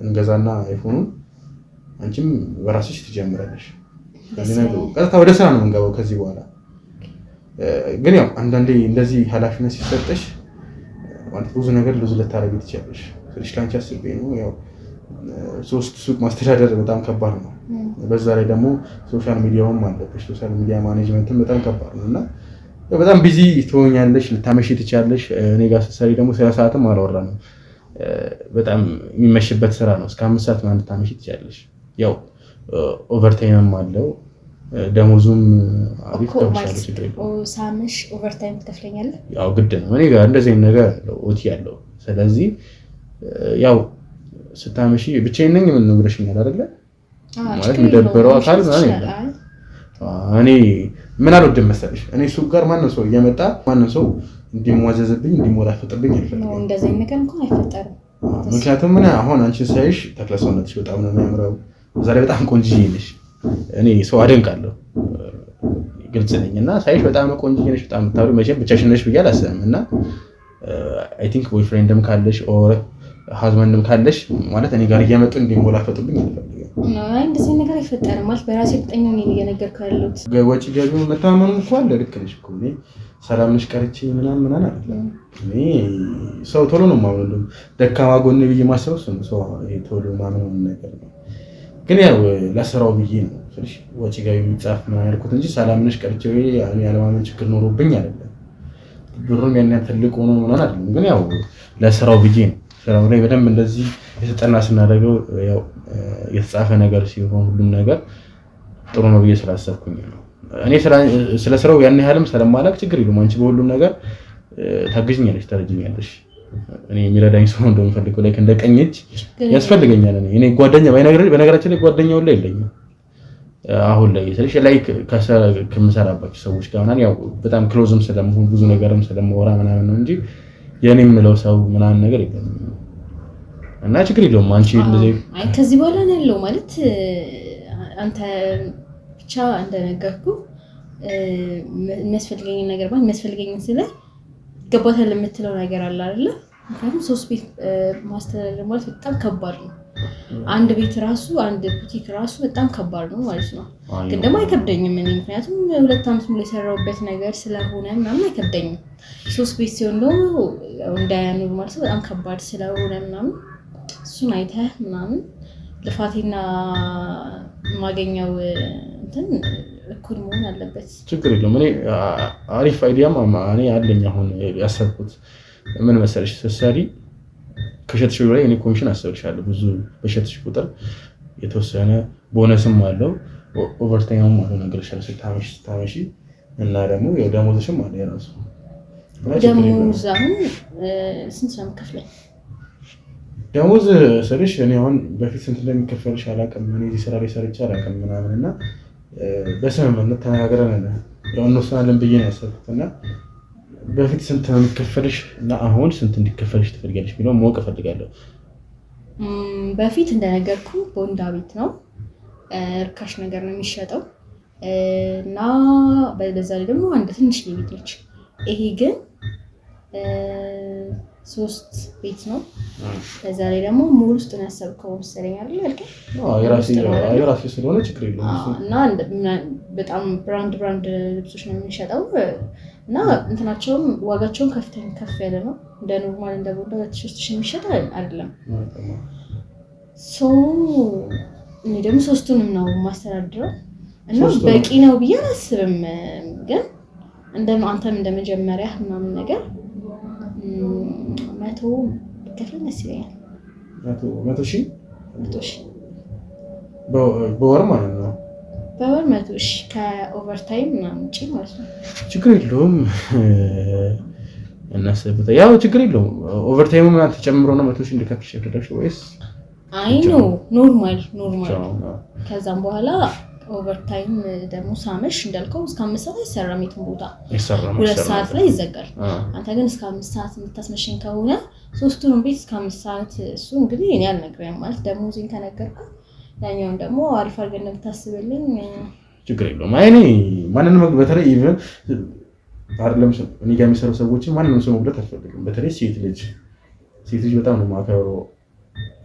እንገዛና አይፎኑን አንቺም በራስሽ ትጀምራለሽ። ቀጥታ ወደ ስራ ነው የምንገባው ከዚህ በኋላ። ግን ያው አንዳንዴ እንደዚህ ኃላፊነት ሲሰጥሽ ማለት ብዙ ነገር ብዙ ልታረጊ ትችያለሽ። ስለዚህ ላንቺ አስቤ ነው። ያው 3 ሱቅ ማስተዳደር በጣም ከባድ ነው። በዛ ላይ ደግሞ ሶሻል ሚዲያውም አለብሽ። ሶሻል ሚዲያ ማኔጅመንትም በጣም ከባድ ነው እና በጣም ቢዚ ትሆኛለሽ። ልታመሺ ትችያለሽ። እኔ ጋር ስትሰሪ ደግሞ ስለ ሰዓትም አላወራንም። በጣም የሚመሽበት ስራ ነው። እስከ 5 ሰዓት ማለት ታመሺ ትችያለሽ። ያው ኦቨርታይምም አለው። ደሞዙም አሪፍ ተወሳለች። ሳምሽ ኦቨርታይም ትከፍለኛለህ? ያው ግድ ነው። እኔ ጋር እንደዚህ ነገር ኦቲ ያለው። ስለዚህ ያው ስታመሺ ብቻዬን ነኝ ምን ነው ብለሽኛል አይደለ? ማለት የሚደብረው አካል ማለት ነው። እኔ ምን አልወድም መሰለሽ፣ እኔ ሱቅ ጋር ማንም ሰው እየመጣ ማንም ሰው እንዲሟዘዝብኝ እንዲሞላፈጥብኝ አልፈልግም። ነው እንደዚህ ነገር እንኳን አይፈጠርም። ምክንያቱም ምን አሁን አንቺ ሳይሽ ተክለሰውነትሽ በጣም ነው የሚያምረው። ዛሬ በጣም ቆንጆ ነሽ። እኔ ሰው አደንቃለሁ። ግልጽ ነኝ እና ሳይሽ በጣም ነው ቆንጆ ነሽ በጣም ታውሪ መቼም ብቻሽን ነሽ ብዬ አላስብም እና አይ ቲንክ ቦይፍሬንድም ካለሽ ኦር ሃዝባንድም ካለሽ ማለት እኔ ጋር እየመጡ እንዲሞላፈጡብኝ አልፈልግም። አይ እንደዚህ ነገር አይፈጠርም ማለት በራሴ እርግጠኛ ነኝ እየነገርኩ ያለሁት ወጪ ገቢው መታመኑ እንኳን ልክ ነሽ እኮ እኔ ሰላም ነሽ ቀርቼ ምናምን አይደለም እኔ ሰው ቶሎ ነው ማምነው ደካማ ጎን ብዬ ማሰብ ሰው ቶሎ ማምነው ነገር ነው ግን ያው ለስራው ብዬ ነው ስለሽ ወጪ ገቢው የሚጻፍ ምናምን ያልኩት እንጂ ሰላም ነሽ ቀርቼ እኔ ያለማመን ችግር ኖሮብኝ አይደለም ብሩም ያን ትልቅ ሆኖ ምናምን አይደለም ግን ያው ለስራው ብዬ ነው ስራው ላይ በደንብ እንደዚህ የተጠና ስናደርገው ያው የተጻፈ ነገር ሲሆን ሁሉም ነገር ጥሩ ነው ብዬ ስላሰብኩኝ ነው እኔ ስለ ስራው ያን ያህልም ስለማላቅ ችግር የለውም አንቺ በሁሉም ነገር ታግዥኛለሽ ተረጅኛለሽ እኔ የሚረዳኝ ሰው እንደምፈልገው ላይ እንደቀኝ እጅ ያስፈልገኛል እኔ ጓደኛ በነገራችን ላይ ጓደኛው ላይ የለኝም አሁን ላይ ስለሽ ላይ ከምሰራባቸው ሰዎች ጋር ምናምን ያው በጣም ክሎዝም ስለመሆን ብዙ ነገርም ስለማወራ ምናምን ነው እንጂ የኔ የምለው ሰው ምናምን ነገር የለም እና ችግር የለውም አንቺ እንደዚህ አይ ከዚህ በኋላ ነው ያለው ማለት አንተ ብቻ እንደነገርኩ የሚያስፈልገኝ ነገር ማለት የሚያስፈልገኝ ስለ ገባታል የምትለው ነገር አለ አይደለ ምክንያቱም 3 ቤት ማስተዳደር ማለት በጣም ከባድ ነው አንድ ቤት ራሱ አንድ ቡቲክ ራሱ በጣም ከባድ ነው ማለት ነው ግን ደግሞ አይከብደኝም እኔ ምክንያቱም 2 አመት ሙሉ የሰራሁበት ነገር ስለሆነ ምናምን አይከብደኝም 3 ቤት ሲሆን ደግሞ እንዳያኑር ማለት በጣም ከባድ ስለሆነ ምናምን እሱን አይተህ ምናምን ልፋቴና ማገኘው እንትን እኩል መሆን አለበት ችግር የለውም እኔ አሪፍ አይዲያም እኔ አለኝ አሁን ያሰብኩት ምን መሰለሽ ስትሰሪ ከሸጥሽ ላይ እኔ ኮሚሽን አሰብሻለሁ ብዙ በሸጥሽ ቁጥር የተወሰነ ቦነስም አለው ኦቨርታይምም አለው ነገርሻለሁ ስታመሺ እና ደግሞ ያው ደሞዝሽም አለ የራሱ ደሞዝ አሁን ስንት ነው የምከፍለው ደሞዝ ስልሽ እኔ አሁን በፊት ስንት እንደሚከፈልሽ አላውቅም እኔ እዚህ ስራ ላይ ሰርቼ አላውቅም ምናምን እና በስምምነት ተነጋግረን ያው እንወስናለን ብዬ ነው ያሰብኩት እና በፊት ስንት ነው የሚከፈልሽ እና አሁን ስንት እንዲከፈልሽ ትፈልጊያለሽ ቢለው ማወቅ እፈልጋለሁ በፊት እንደነገርኩ ቦንዳ ቤት ነው ርካሽ ነገር ነው የሚሸጠው እና በዛ ላይ ደግሞ አንድ ትንሽ ቤት ነች ይሄ ግን 3 ቤት ነው በዛ ላይ ደግሞ ሙሉ ውስጥ ነው ያሰብከው መሰለኝ አይደል ያልከኝ የራሴ ስለሆነ ችግር የለውም እና በጣም ብራንድ ልብሶች ነው የሚሸጠው እና እንትናቸውም ዋጋቸውን ከፍ ያለ ነው እንደ ኖርማል እንደ ቦንዳ 3000 የሚሸጥ አይደለም እኔ ደግሞ 3ቱንም ነው ማስተዳድረው እና በቂ ነው ብዬ አላስብም ግን አንተም እንደመጀመሪያ ምናምን ነገር 100 ከፍል መስለኛል 100,000 በወር ማለት ነው በወር 100,000 ከኦቨርታይም ምናምን ውጪ ማለት ነው ችግር የለውም እናስብበት ያው ችግር የለውም ኦቨርታይም ምናምን ተጨምሮ ነው 100,000 እንድከፍልሽ የፈለግሽው ወይስ አይ ነው ኖርማል ከዛም በኋላ ኦቨርታይም ደግሞ ሳመሽ እንዳልከው እስከ 5 ሰዓት አይሰራም የትም ቦታ 2 ሰዓት ላይ ይዘጋል አንተ ግን እስከ 5 ሰዓት የምታስመሽኝ ከሆነ 3ቱንም ቤት እስከ 5 ሰዓት እሱ እንግዲህ እኔ አልነግረኝም ማለት ደሞዜን ከነገርኩ ያኛውን ደግሞ አሪፍ አድርገን እንደምታስብልኝ ችግር የለውም አይ እኔ ማንንም በተለይ ኢቭን አይደለም እኔ ጋር የሚሰሩ ሰዎችን ማንንም ሰው መብለት አልፈልግም በተለይ ሴት ልጅ በጣም ነው የማከብረው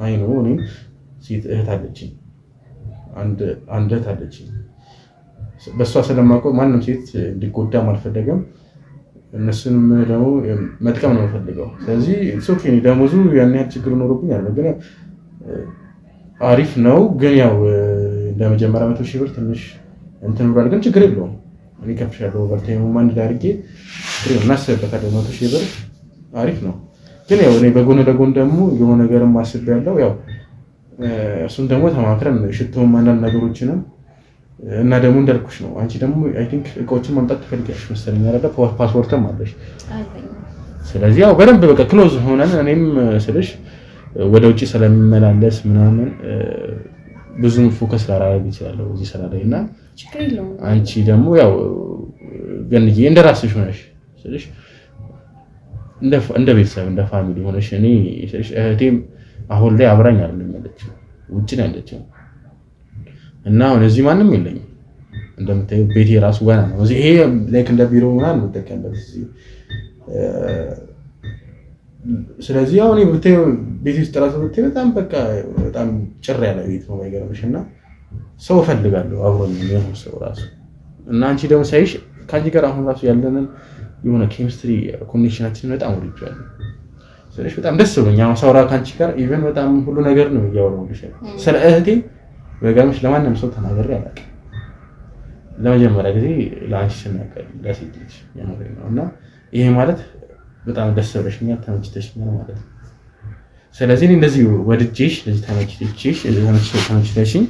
አይ ነው እኔ ሴት እህት አለችኝ አንድ እህት አለችኝ በሷ ስለማውቀው ማንንም ሴት እንዲጎዳም አልፈለገም እነሱንም ደግሞ መጥቀም ነው የምፈልገው ስለዚህ ሶኪ ደሞዙ ያን ያህል ችግር ኖሮብኝ አይደለም ግን አሪፍ ነው ግን ያው እንደመጀመሪያ 100,000 ብር ትንሽ እንትን ብሏል ግን ችግር የለውም እኔ ከፍሻለሁ ኦቨርታይም ማን ዳርጌ እናስብበታለን 100,000 ብር አሪፍ ነው ግን ያው እኔ በጎን ለጎን ደግሞ የሆነ ነገርም አስቤያለሁ ያው እሱን ደግሞ ተማክረን ሽቶም አንዳንድ ነገሮችንም እና ደግሞ እንዳልኩሽ ነው አንቺ ደግሞ አይ ቲንክ እቃዎችን ማምጣት ትፈልጊያለሽ መሰለኝ አይደል ፓስፖርትም አለሽ ስለዚህ ያው በደንብ በቃ ክሎዝ ሆነን እኔም ስልሽ ወደ ውጪ ስለሚመላለስ ምናምን ብዙም ፎከስ ላደርግ ይችላል እዚህ ስራ ላይ እና ችግር የለውም አንቺ ደግሞ ያው ገንዬ እንደራስሽ ሆነሽ ስልሽ እንደ ቤተሰብ እንደ ፋሚሊ ሆነሽ እኔ ስልሽ እህቴም አሁን ላይ አብራኝ አይደለም ያለችው ውጪ ነው ያለችው እና አሁን እዚህ ማንም የለኝም እንደምታዩ ቤቴ ራሱ ዋና ነው። ይሄ ላይክ እንደ ቢሮ ምናምን የምጠቀምበት እዚህ። ስለዚህ አሁን ቤቴ ውስጥ ራሱ ብታይ በጣም በቃ በጣም ጭር ያለ ቤት ነው የማይገርምሽ። እና ሰው እፈልጋለሁ አብሮኝ የሚሆን ሰው ራሱ እና አንቺ ደግሞ ሳይሽ ከአንቺ ጋር አሁን ራሱ ያለንን የሆነ ኬሚስትሪ ኮኔክሽናችን በጣም ወድጃለሁ። ስለዚህ በጣም ደስ ብሎኛል። አሁን ሳውራ ከአንቺ ጋር ኢቨን በጣም ሁሉ ነገር ነው እያወራሁልሽ። ስለ እህቴ በጋምሽ ለማንም ሰው ተናግሬ አላውቅም። ለመጀመሪያ ጊዜ ለአንቺ ስናገር ለሴት ልጅ የኖረኝ ነው እና ይሄ ማለት በጣም ደስ ብሎሽኛል፣ ተመችተሽኛል ማለት ነው። ስለዚህ እንደዚህ ወድጄሽ ለዚህ ተመችተሽኝ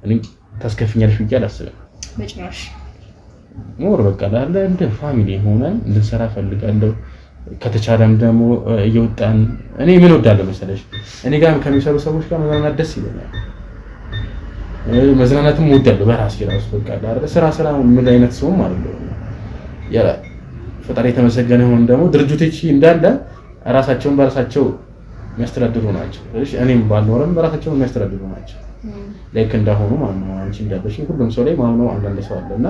እኔ ታስከፍኛለሽ ብዬ አላስብም በጭራሽ። ሞር በቃ ላለ እንደ ፋሚሊ ሆነን እንድንሰራ ፈልጋለሁ። ከተቻለም ደግሞ እየወጣን እኔ ምን ወዳለሁ መሰለሽ እኔ ጋር ከሚሰሩ ሰዎች ጋር መዝናናት ደስ ይለኛል። መዝናናትም ወዳለሁ በራሴ ራሱ በቃ ላለ ስራ ምን አይነት ሰው ማለት ነው። ያ ፈጣሪ የተመሰገነ ይሁን። ደግሞ ድርጅቶች እንዳለ ራሳቸውን በራሳቸው የሚያስተዳድሩ ናቸው። እሺ እኔም ባልኖርም በራሳቸው የሚያስተዳድሩ ናቸው። ላይክ እንዳሆኑ ማለት ነው። አንቺ እንዳለሽ ሁሉም ሰው ላይ ማምነው አንዳንድ ሰው አለና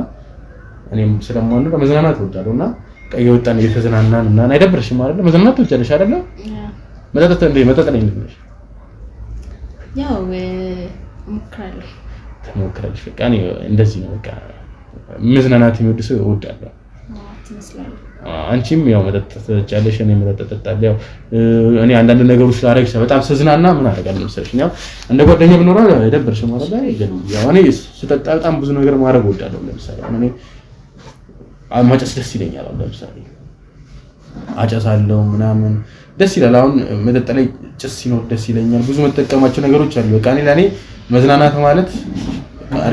እኔም ስለማንነው መዝናናት ወዳለሁና ቀየውጣን እየተዝናናን እና አይደብርሽም ማለት ነው። መዝናናት ወዳለሽ አይደለ? መጠጥ ላይ እንደነሽ ያው ሞክራለሽ በቃ እኔ እንደዚህ ነው በቃ መዝናናት የሚወድ ሰው እወዳለሁ። ትመስላለህ። አንቺም ያው መጠጥ ትጫለሽ፣ እኔ መጠጥ እጠጣለሁ። ያው እኔ አንዳንድ ነገሮች ላደርግ በጣም ስዝናና ምን አደርጋለሁ መሰለሽ? ያው እንደ ጓደኛ ብኖር አይደብርሽም ማለት ነው። ያው እኔ ስጠጣ በጣም ብዙ ነገር ማድረግ እወዳለሁ። ለምሳሌ እኔ ማጨስ ደስ ይለኛል። ለምሳሌ አጨሳለሁ ምናምን ደስ ይላል። አሁን መጠጥ ላይ ጭስ ሲኖር ደስ ይለኛል። ብዙ መጠቀማቸው ነገሮች አሉ። በቃ እኔ ለኔ መዝናናት ማለት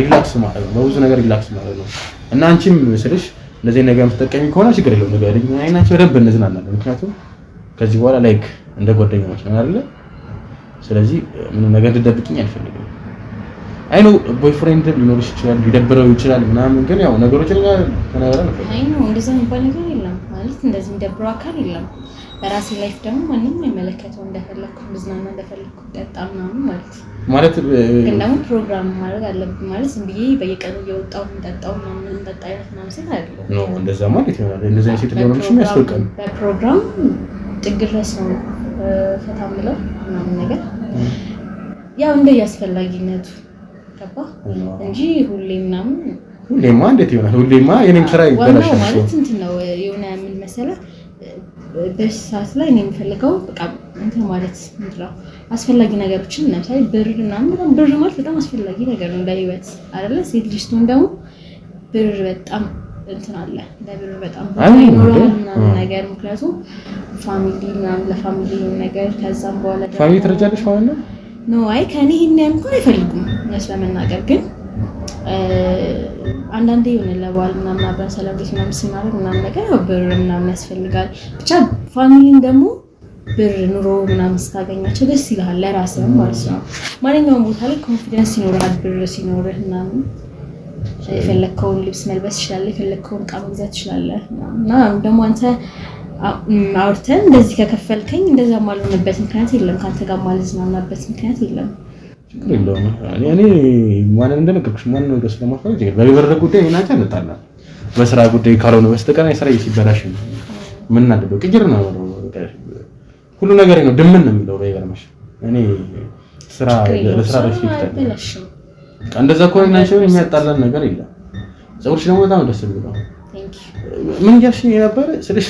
ሪላክስ ማለት ነው። በብዙ ነገር ሪላክስ ማለት ነው። እና አንቺም ስልሽ እንደዚህ ነገር የምትጠቀሚ ከሆነ ችግር የለውም ነገር አይናችሁ በደንብ እንዝናናለን። ምክንያቱም ከዚህ በኋላ ላይክ እንደ ጓደኛሞች ነው አይደል? ስለዚህ ምንም ነገር እንድትደብቂኝ አልፈልግም። አይ ኖ ቦይፍሬንድ ሊኖርሽ ይችላል፣ ሊደብረው ይችላል ምናምን፣ ግን ያው ነገሮችን ተናገረን ነው። አይ ኖ እንደዛ የሚባል ነገር የለም ማለት እንደዚህ እንደብረው አካል የለም። በራሴ ላይፍ ደግሞ ማንም አይመለከተው። እንደፈለኩ ዝናና እንደፈለኩ ጠጣ ምናምን ማለት ግን ደግሞ ፕሮግራም ማድረግ አለብኝ ማለት ዝም ብዬ በየቀኑ እየወጣሁ የምጠጣው ምናምን እንጠጣ አይነት ምናምን ሴት አይደለም። ኖ እንደዛ ማለት ይሆናል። እንደዛ ሴት ሊሆንልሽ የሚያስፈልግ በፕሮግራም ጥግ ድረስ ነው ፈታ ምለው ምናምን ነገር ያው እንደያስፈልጊነቱ ገባ እንጂ ሁሌ ምናምን ሁሌማ እንዴት ይሆናል? ሁሌማ የኔም ስራ ይበላሻል ማለት እንትን ነው የሆነ ምን መሰለህ በሰዓት ላይ እኔ የምፈልገው በቃ እንትን ማለት ምንድነው አስፈላጊ ነገሮችን ለምሳሌ ብር ምናምን ብር ማለት በጣም አስፈላጊ ነገር ነው ለህይወት አይደለ? ሴት ልጅ ትሆን ደግሞ ብር በጣም እንትን አለ ለብር በጣም ይኖራል ምናምን ነገር ምክንያቱም ፋሚሊ ምናምን ለፋሚሊ ነገር ከዛም በኋላ ፋሚሊ ትረጃለሽ ማለት ነው። ኖ አይ ከኔ ይሄን እንኳን አይፈልጉም ለመናገር ግን አንዳንዴ የሆነ ለበዓል ምናምን አብረን ሰለብሬት ምናምን ስናደርግ ምናምን ነገር ያው ብር ምናምን ያስፈልጋል። ብቻ ፋሚሊን ደግሞ ብር ኑሮ ምናምን ስታገኛቸው ደስ ይልሃል ለራስህ ማለት ነው። ማንኛውም ቦታ ላይ ኮንፊደንስ ይኖርሃል ብር ሲኖርህ ምናምን የፈለከውን ልብስ መልበስ ትችላለህ፣ የፈለከውን ዕቃ መግዛት ትችላለህ እና ደግሞ አንተ አውርተን እንደዚህ ከከፈልከኝ እንደዛ ማልሆንበት ምክንያት የለም፣ ካንተ ጋር ማልዝናናበት ምክንያት የለም። ችግር የለውም። እኔ ማንን እንደነገርኩሽ ማንን ነው ደስ ለማፈረጅ በብር ጉዳይ እናንተ እንጣላ በስራ ጉዳይ ካልሆነ በስተቀር የስራ ሲበላሽ ምን እናደርገው ቅጅር ነው ሁሉ ነገር ነው ድምን ነው የሚለው ይገርምሽ። እኔ ስራ ለስራ ሪስፔክት አለ እንደዛ ከሆነ ናቸው የሚያጣላን ነገር የለም። ፀጉርሽ ደግሞ በጣም ደስ የሚለው ምን እያልሽኝ ነበር ስልሽ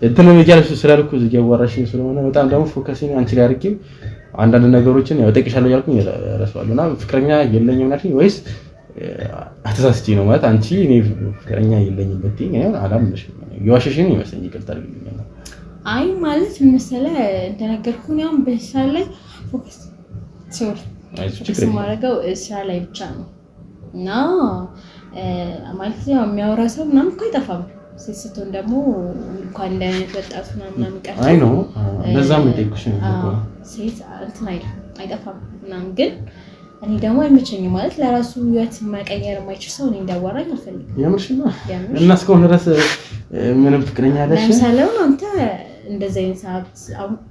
እንትን እያልሽ ስላልኩ እያዋራሽኝ ስለሆነ በጣም ደግሞ ፎከሲን አንቺ ላይ አድርጌ አንዳንድ ነገሮችን ያው ጠቅሻለሁ ያልኩኝ እረሳዋለሁና ፍቅረኛ የለኝም ናልሽኝ ወይስ አተሳስቺ ነው ማለት አንቺ እኔ ፍቅረኛ የለኝም ብትይኝ እኔ አላምንሽም የዋሸሽኝ ይመስለኝ ይቅርታ አድርግልኝ። አይ ማለት ምን መሰለህ እንደነገርኩኝ ያው በስራ ላይ ፎከስ ማድረገው ስራ ላይ ብቻ ነው እና ማለት ያው የሚያወራ ሰው ምናምን እኮ አይጠፋም። ሴት ስትሆን ደግሞ እንኳን እንደወጣቱ ምናምን ቀርቶ አይ ነው ለዛም ልጠይቅሽ ነው ሴት እንትን አይጠፋም ምናምን ግን እኔ ደግሞ አይመቸኝም ማለት ለራሱ ህይወት መቀየር የማይችል ሰው እኔ እንዳዋራኝ አልፈልግም። የምርሽ ነው እና እስካሁን ድረስ ምንም ፍቅረኛ አለሽ? ለምሳሌ አንተ እንደዚህ አይነት ሰዓት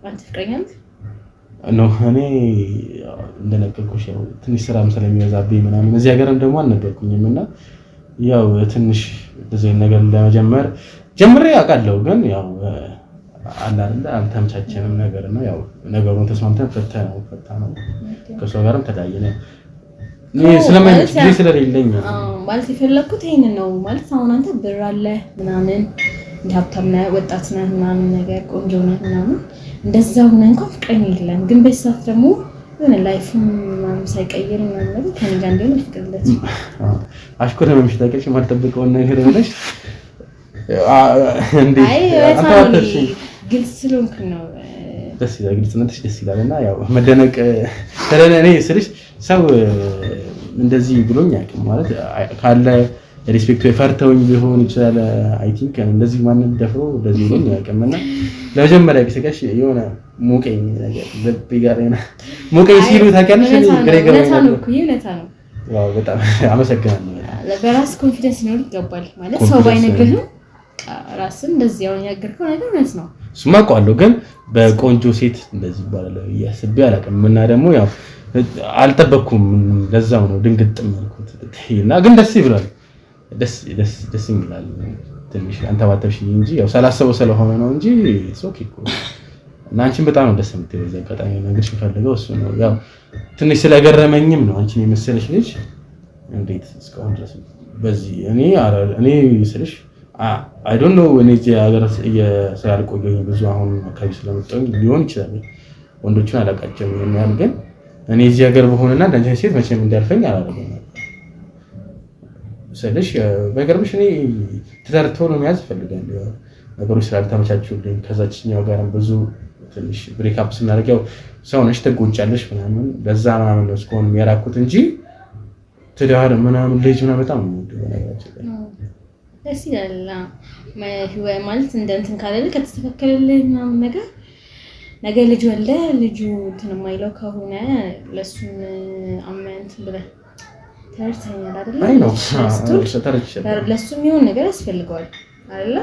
አንተ ፍቅረኛ አለህ? ነው። እኔ እንደነገርኩሽ ያው ትንሽ ስራም ስለሚበዛብኝ ምናምን እዚህ ሀገርም ደግሞ አልነበርኩኝም እና ያው ትንሽ እንደዚህ ነገር ለመጀመር ጀምሬ አውቃለሁ ግን ያው አለ አይደል አልተመቻቸንም ነገር ነው ያው ነገሩን ተስማምተን ፈታነው ከሰው ጋርም ተዳየነ እኔ ስለማይመች ጊዜ ስለሌለኝ ማለት የፈለኩት ይሄን ነው ማለት አሁን አንተ ብር አለ ምናምን ሀብታም ነህ ወጣት ነህ ምናምን ነገር ቆንጆ ነህ ምናምን እንደዛ ሆነ እንኳን ፍቅረኛ የለም ግን በሰዓት ደግሞ የሆነ ላይፍም ሳይቀየር ምናምን ነገር ከኔ ጋር እንደሆነ ፍቅርለት አሽኮረ መምሽታ ከልሽ ማልጠብቀው ነገር ብለሽ እንዴ አታውቂ ግልጽ ስለሆንክ ነው ደስ ይላል ግልጽነትሽ ደስ ይላልና ያው መደነቅ ስለኔ ስልሽ ሰው እንደዚህ ብሎኝ ያውቅም ማለት ካለ ሪስፔክት ፈርተውኝ ቢሆን ይችላል አይ ቲንክ እንደዚህ ማንም ደፍሮ እንደዚህ ብሎኝ ያውቅምና ለመጀመሪያ ጊዜ የሆነ ሞቀኝ ነገር ልብ ይጋረና ሞቀኝ ሲሉ ታውቂያለሽ ግሬገር ነው ዋው በጣም አመሰግናለሁ ለበራስ ኮንፊደንስ ነው ይገባል ማለት ሰው ባይነግርህም ራስን እንደዚህ ያው ያገርከው ነገር ነው ስማቋለሁ ግን በቆንጆ ሴት እንደዚህ ይባላል ያስብ ያላቀም እና ደግሞ ያው አልጠበኩም ለዛው ነው ድንግጥ መልኩት እና ግን ደስ ይብላል ደስ ይላል ትንሽ አንተ ባተብሽኝ እንጂ ያው ሳላሰበው ስለሆነ ነው እንጂ ኢትስ ኦኬ እና አንቺን በጣም ነው ደስ የምትይው ዘቀጣኝ ነገርሽ ፈልገው እሱ ነው ያው ትንሽ ስለገረመኝም ነው አንቺን የመሰለሽ ልጅ እንዴት እስካሁን ድረስ በዚህ እኔ ስልሽ I don't know when እዚህ ሀገር የስላልቆየኝ ብዙ አሁን አካባቢ ስለመጣሁ ሊሆን ይችላል ወንዶችን አላቃቸውም የሚያል ግን እኔ እዚህ ሀገር በሆነና እንደዚህ ሴት መቼም እንዳልፈኝ አላደረገም ስለሽ በቅርብሽ እኔ ተሰርቶ ነው የሚያዝ ፈልጋለሁ ነገሮች ስላልተመቻቹልኝ ከዛችኛው ጋርም ብዙ ትንሽ ብሬክ አፕ ስናደርግ ያው ሰው ነሽ ተጎጫለሽ ምናምን በዛ ምናምን ነው እስኮን የሚያራኩት እንጂ ትዳር ምናምን ልጅ ምናምን በጣም ነው ነገራችን ደስ ይላል ማለት እንደንትን ካለልህ ከተስተካከለልህ ምናምን ነገ ልጅ ወልደ ልጁ እንትን የማይለው ከሆነ ለሱም አመንት ብለህ ተርተኛል አይደል? አይ ነው ለሱም ይሁን ነገር ያስፈልገዋል አይደል?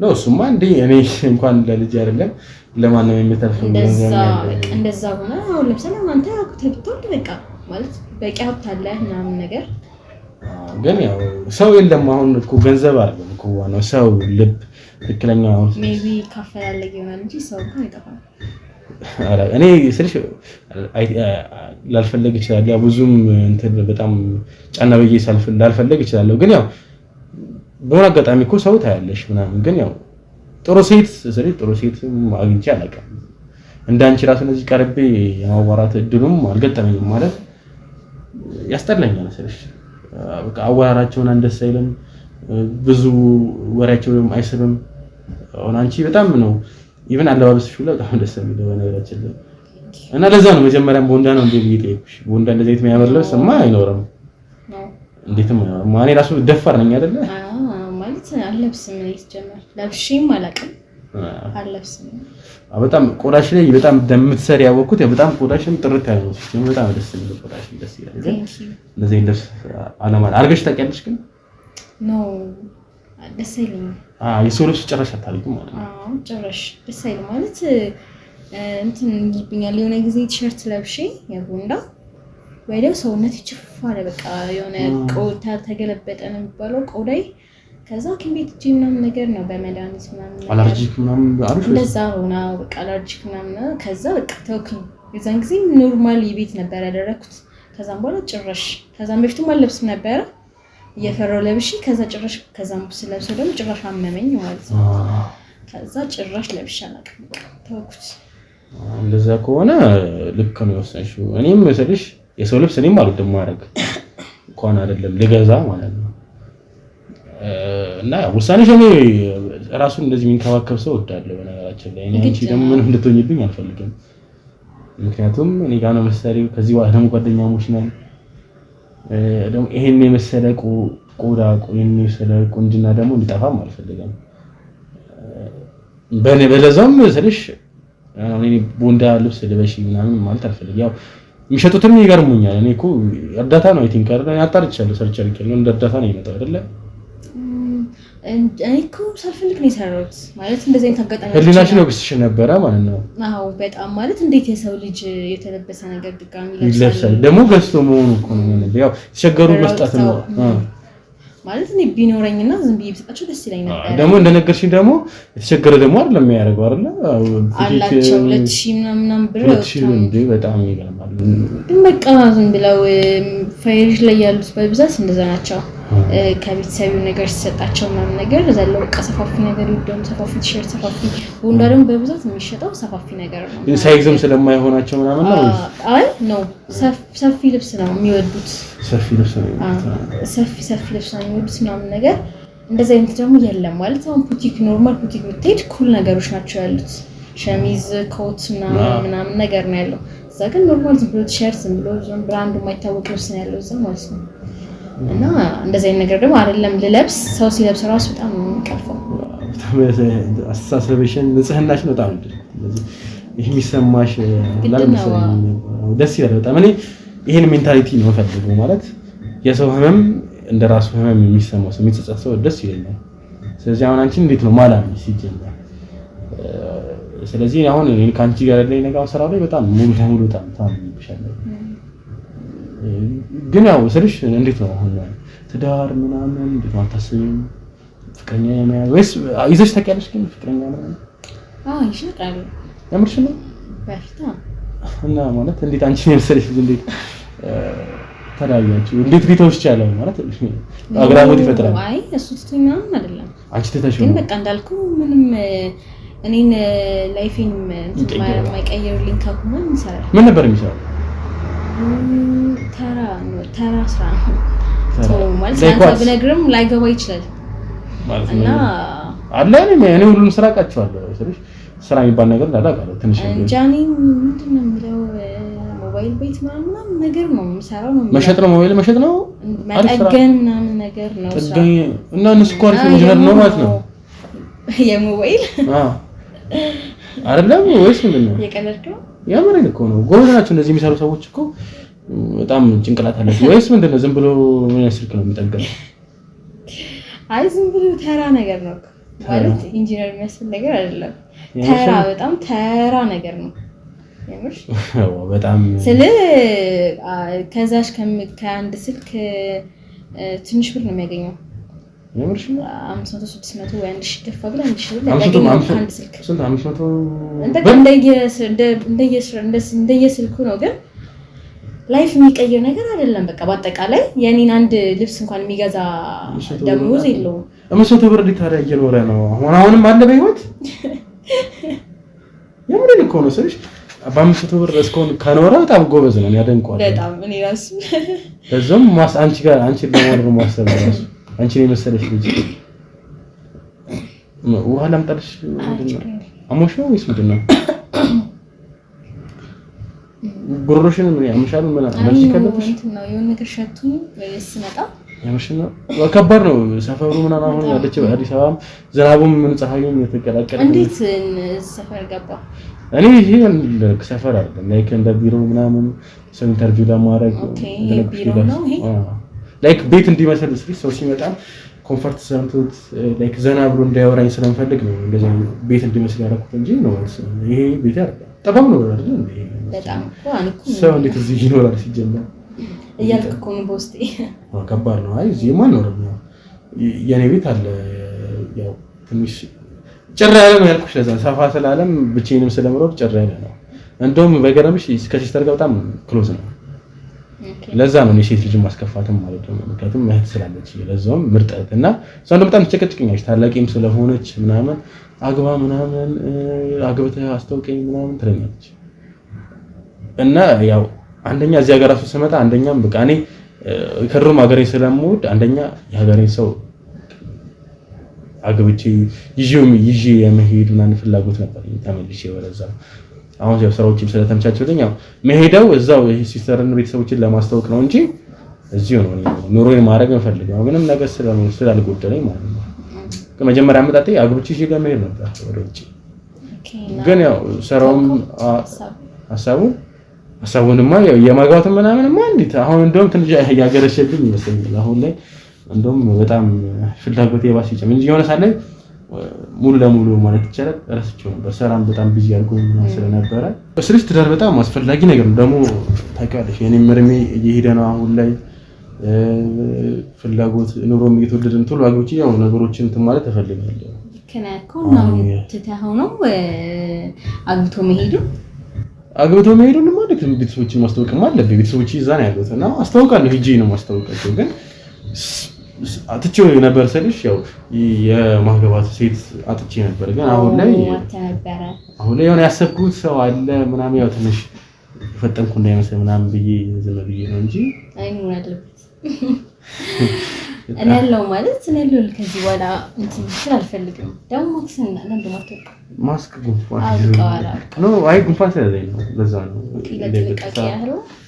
ነው እሱማ እንዴ እኔ እንኳን ለልጅ አይደለም ለማንም የሚተርፍ እንደዛ ሆነ አሁን ለምሳሌ አንተ ተብቶል በቃ ማለት በቂ ሀብት አለ ምናምን ነገር ግን ያው ሰው የለም አሁን እኮ ገንዘብ አይደለም እኮ ዋናው ሰው ልብ ትክክለኛ አሁን ሜቢ ካፈላለግ ይሆናል እንጂ ሰው እንኳን አይጠፋም እኔ ስልሽ ላልፈልግ ይችላል ያ ብዙም እንትን በጣም ጫና በየ ላልፈልግ ይችላል ግን ያው በሆነ አጋጣሚ እኮ ሰው ታያለሽ ምናምን ግን ያው ጥሩ ሴት አግኝቼ አላውቅም እንዳንቺ ራሱ እዚህ ቀርቤ የማዋራት እድሉም አልገጠመኝም ማለት ያስጠላኛል ስልሽ በቃ አዋራራቸውን አንደስ አይልም ብዙ ወሬያቸውም አይስብም አሁን አንቺ በጣም ነው ኢቭን አለባበስሽ ሁሉ በጣም ደስ የሚለው ነገራችን እና ለዛ ነው መጀመሪያም ቦንዳ ነው እንዴ ብዬሽ ቦንዳ እንደዚህ የሚያመርለው ሰማ አይኖርም እንዴትም ማኔ ራሱ ደፋር ነኝ አይደለ ማለት አለብስም ነው ይጀምራል ለብሽም አላውቅም አለብስም በጣም ቆዳሽ ላይ በጣም እንደምትሰሪ ያወኩት በጣም ቆዳሽም ጥርት ያለ ነው ሲስተም በጣም ደስ የሚል ቆዳሽ ደስ ይላል እንደዚህ እንደስ አላማ አርገሽ ታውቂያለሽ ግን ኖ ደስ አይልም የሰው ልብስ ጨረሽ አታልኩም ማለት ነው ጨረሽ ደስ አይልም ማለት እንትን ይብኛል የሆነ ጊዜ ቲሸርት ለብሼ የቦንዳ ወይደው ሰውነት ይችፋለ በቃ የሆነ ቆዳ ተገለበጠ ነው የሚባለው ቆዳይ ከዛ ከቤት ጂም ምናምን ነገር ነው በመድኃኒት ምናምን አለርጂክ ምናምን አሉሽ ለዛ ነው በቃ አለርጂክ ምናምን ከዛ በቃ ተውኩኝ የዛን ጊዜ ኖርማል የቤት ነበር ያደረኩት ከዛም በኋላ ጭራሽ ከዛም በፊትም አልለብስም ነበር እየፈራው ለብሼ ከዛ ጭራሽ ከዛም ስለብሰው ደግሞ ጭራሽ አመመኝ ማለት ነው ከዛ ጭራሽ ለብሼ አላውቅም ተውኩት እንደዛ ከሆነ ልክ ነው ወሰንሽው እኔም መሰለሽ የሰው ልብስ እኔም አልወድም ማድረግ እንኳን አይደለም ልገዛ ማለት ነው እና ውሳኔሽ እኔ ራሱን እንደዚህ የሚንከባከብ ሰው ወዳለሁ በነገራችን ላይ እኔ አንቺ ደግሞ ምን እንድትሆኝብኝ አልፈልግም ምክንያቱም እኔ ጋር ነው መሰለኝ ከዚህ በኋላ ደግሞ ጓደኛሞች ነን ደግሞ ይሄን የመሰለ ቆዳ ይሄን የመሰለ ቁንጅና ደግሞ እንዲጠፋም አልፈልግም በለዛም ስልሽ እኔ ቦንዳ ልብስ ልበሽ ምናምን ማለት አልፈልግም ያው የሚሸጡትም ይገርሙኛል እኔ እኮ እርዳታ ነው አይ ቲንክ አጣርቻለሁ ሰርች አድርጌያለሁ እንደ እርዳታ ነው ይመጣው አይደለ እኔ እኮ ሳልፈልግ ነው የሰራሁት ማለት እንደዚህ አይነት አጋጣሚ ህሊናሽ ነው ግስሽ ነበረ ማለት ነው። አዎ በጣም ማለት እንዴት የሰው ልጅ የተለበሰ ነገር ድጋሚ ይለብሳል ደግሞ ገዝቶ መሆኑ እኮ ነው ያው ተቸገሩ መስጠት ነው ማለት እኔ ቢኖረኝና ዝም ብዬ ብሰጣቸው ደስ ይለኝ ነበር። ደግሞ እንደነገርሽኝ ደግሞ የተቸገረ ደግሞ አይደለም የሚያደርገው አይደል አላቸው 2000 ምናምን ብር እንዴ በጣም ይገርማል። ግን በቃ ዝም ብለው ፋይሪሽ ላይ ያሉት በብዛት እንደዛ ናቸው። ከቤተሰቡ ነገር ሲሰጣቸው ምናምን ነገር ዘለው በቃ ሰፋፊ ነገር ይወዳሉ። ሰፋፊ ቲሸርት ሰፋፊ ቦንዳ ደግሞ በብዛት የሚሸጠው ሰፋፊ ነገር ነው። ሳይዝም ስለማይሆናቸው ምናምን ነው። አይ ነው ሰፊ ልብስ ነው የሚወዱት። ሰፊ ልብስ ነው ሰፊ ልብስ ነው የሚወዱት ምናምን ነገር። እንደዛ አይነት ደግሞ የለም ማለት አሁን ቡቲክ ኖርማል ቡቲክ ብትሄድ ኩል ነገሮች ናቸው ያሉት። ሸሚዝ ኮት ምናምን ነገር ነው ያለው። እዛ ግን ኖርማል ዝም ብሎ ቲሸርት ዝም ብሎ ዝም ብራንዱ የማይታወቅ ልብስ ነው ያለው እዛ ማለት ነው። እና እንደዛ አይነት ነገር ደግሞ አይደለም ልለብስ ሰው ሲለብስ ራሱ በጣም ነው የሚቀርፈው። አስተሳሰብሽን ንጽህናሽን በጣም እንደዚህ ይሄ የሚሰማሽ ደስ ይላል በጣም። እኔ ይሄን ሜንታሊቲ ነው ፈልገው ማለት የሰው ህመም እንደራሱ ህመም የሚሰማው ስሜት ተጸጸው ደስ ይለኛል። ስለዚህ አሁን አንቺ እንዴት ነው ማላም ሲጀምር ስለዚህ አሁን እኔ ካንቺ ጋር ያለኝ ነገር ስራ ላይ በጣም ሙሉ ታምኝብሻለሁ። ግን ያው ስልሽ እንዴት ነው አሁን ትዳር ምናምን እንዴት ነው አታስቢም? ፍቅረኛ የመያዝ ወይስ ይዘሽ ታውቂያለሽ? ግን ፍቅረኛ ምናምን ይሻላል ያምርሽ ነው በፊት እና ማለት እንዴት አንቺ ነው የመሰለሽ እንዴት ተዳያችሁ እንዴት ሊተውሽ ቻለው ማለት አግራሞት ይፈጥራል። አይ እሱ ትቶኝ ምናምን አይደለም አንቺ ትተሽው ግን በቃ እንዳልኩ ምንም እኔን ላይፌን ማይቀየርልኝ ከሆነ እንሰራለን። ምን ነበር የሚሰራው? ተራ ስራ ነው ማለት አንተ ብነግርም ላይገባ ይችላል ማለት እና አለ እኔ ሁሉንም ስራ አውቃቸዋለሁ። ስለዚህ ስራ የሚባል ነገር እንዳላውቃለሁ ትንሽ ጃኒ ምንድን ነው የሚለው ሞባይል ቤት ምናምን ነገር ነው የምሰራው ነው መሸጥ ነው ሞባይል መሸጥ ነው መጠገን ምናምን ነገር ነው ስራ እና እነሱ እኮ አሪፍ ኢንጂነር ነው ማለት ነው የሞባይል አይደለም ወይስ ምንድን ነው የቀለድከው? ያመረኝ እኮ ነው ጎበዝ ናቸው እነዚህ የሚሰሩ ሰዎች እኮ በጣም ጭንቅላት አላቸው። ወይስ ምንድን ነው ዝም ብሎ ምን ስልክ ነው የሚጠገነው? አይ ዝም ብሎ ተራ ነገር ነው ማለት ኢንጂነር የሚያስብል ነገር አይደለም። ተራ በጣም ተራ ነገር ነው የምርሽ በጣም ስለ ከዛሽ ከአንድ ስልክ ትንሽ ብር ነው የሚያገኘው የምርሽ 500 600 ወይ 1000 ከፋ ብለ 1000 ብር ያገኘው አንድ ስልክ ስንት 500 እንደየስልኩ ነው ግን ላይፍ የሚቀየር ነገር አይደለም። በቃ በአጠቃላይ የኔን አንድ ልብስ እንኳን የሚገዛ ደሞዝ የለውም። 500 ብር ሊታረያ እየኖረ ነው አሁንም አለ በህይወት የምሬን እኮ ነው ስልሽ በ500 ብር እስካሁን ከኖረ በጣም ጎበዝ ነው ያደንቀዋል በጣም እኔ ራሱ በዛም አንቺ ጋር አንቺ ለማወር ማሰብ ራሱ አንቺ ነው መሰለሽ ልጅ ውሃ ላምጣልሽ ምንድነው አሞሽ ነው ወይስ ምንድነው ጉሮሮሽን ምን ያምሻል ምን አለሽ ከለብሽ ነው የሆነ ነገር ሸቱኝ ወይስ መጣ ያምሽና ከባድ ነው ሰፈሩ ምናምን አሁን ያለችው አዲስ አበባ ዝናቡም ምን ፀሐዩም የተቀላቀለ እንዴት ሰፈር ገባ? እኔ ይሄ ሰፈር አይደለም ላይክ እንደ ቢሮ ምናምን ሰው ኢንተርቪው ለማድረግ ቢሮ ነው ይሄ ላይክ ቤት እንዲመስል ሰው ሲመጣ ኮምፎርት ሰምቶት ላይክ ዘና ብሎ እንዳያወራኝ ስለምፈልግ ነው እንደዚህ ቤት እንዲመስል ያደረኩት እንጂ ነው ይሄ ቤት አይደለም። ጠባብ ነው አይደል እንዴ? በጣም ሰው እንዴት እዚህ ይኖራል ሲጀመር እያልኩ እኮ ነው በውስጤ ከባድ ነው። አይ እዚህ ማን ነው ደግሞ የኔ ቤት አለ ያው ትንሽ ጭራ ያለ ነው ያልኩሽ ለዛ ሰፋ ስላለም ብቻዬንም ስለምሮጥ ጭራ ያለ ነው። እንደውም በገረምሽ ከሲስተር ጋር በጣም ክሎዝ ነው። ለዛ ነው እኔ ሴት ልጅ ማስከፋትም ማለት ነው ምክንያቱም እህት ስላለች ለዛውም ምርጠት እና እሷን በጣም ትጨቀጭቀኛለች ታላቂም ስለሆነች ምናምን አግባ ምናምን አግብተህ አስተውቀኝ ምናምን ትለኛለች። እና ያው አንደኛ እዚህ ሀገር ራሱ ስመጣ አንደኛም በቃ እኔ ከድሮም ሀገሬን ስለምወድ አንደኛ የሀገሬን ሰው አግብቼ ይዤ የመሄድ ምናምን ፍላጎት ነበር ተመልሼ ወደዛ። አሁን ያው ስራዎችም ስለተመቻቸልኝ ያው መሄደው እዛው ሲስተርን ቤተሰቦችን ለማስተዋወቅ ነው እንጂ እዚሁ ነው ኑሮዬን ማድረግ እንፈልገው ምንም ነገር ስላልጎደለኝ ማለት ነው። ከመጀመሪያ አመጣጤ አግብቼ ይዤ መሄድ ነበር ወደ ውጪ። ግን ያው ስራውም ሀሳቡንማ ያው የማግባቱን ምናምንማ እንዴት አሁን እንደውም ትንሽ ያገረሸልኝ ይመስለኛል። አሁን ላይ እንደውም በጣም ፍላጎቴ ባስ ይጨም እንጂ የሆነ ሰዓት ላይ ሙሉ ለሙሉ ማለት ይቻላል እረስቸው ነበር። ሰራም በጣም ቢዚ አድርጎኝ ስለነበረ ስልሽ ትዳር በጣም አስፈላጊ ነገር ነው። ደግሞ ታውቂያለሽ የኔም ምርሜ እየሄደ ነው አሁን ላይ ፍላጎት ኑሮም እየተወደደን ቶሎ አግብቼ ያው ነገሮችን እንትን ማለት እፈልጋለሁ። ከናኮ ነው ተታው ነው አግብቶ መሄዱ ማለት ቤተሰቦችን ማስተዋወቅም አለብኝ። ቤተሰቦች እዛ ነው ያሉት እና አስተዋውቃለሁ ሂጂ ነው ማስተዋወቃቸው። ግን አጥቼው ነበር ስልሽ ያው የማግባት ሴት አጥቼ ነበር። ግን አሁን ላይ የሆነ ያሰብኩት ሰው አለ ምናምን ያው ትንሽ ፈጠንኩ እንዳይመስል ምናምን ብዬ ዝም ብዬ ነው እንጂ አይኑን አለበት እኔ ያለው ማለት እኔ ያለው ከዚህ በኋላ እንትን አልፈልግም። ደግሞ ማስክ ጉንፋን ነው አይ ጉንፋን ስለዚህ ነው ለዛ ነው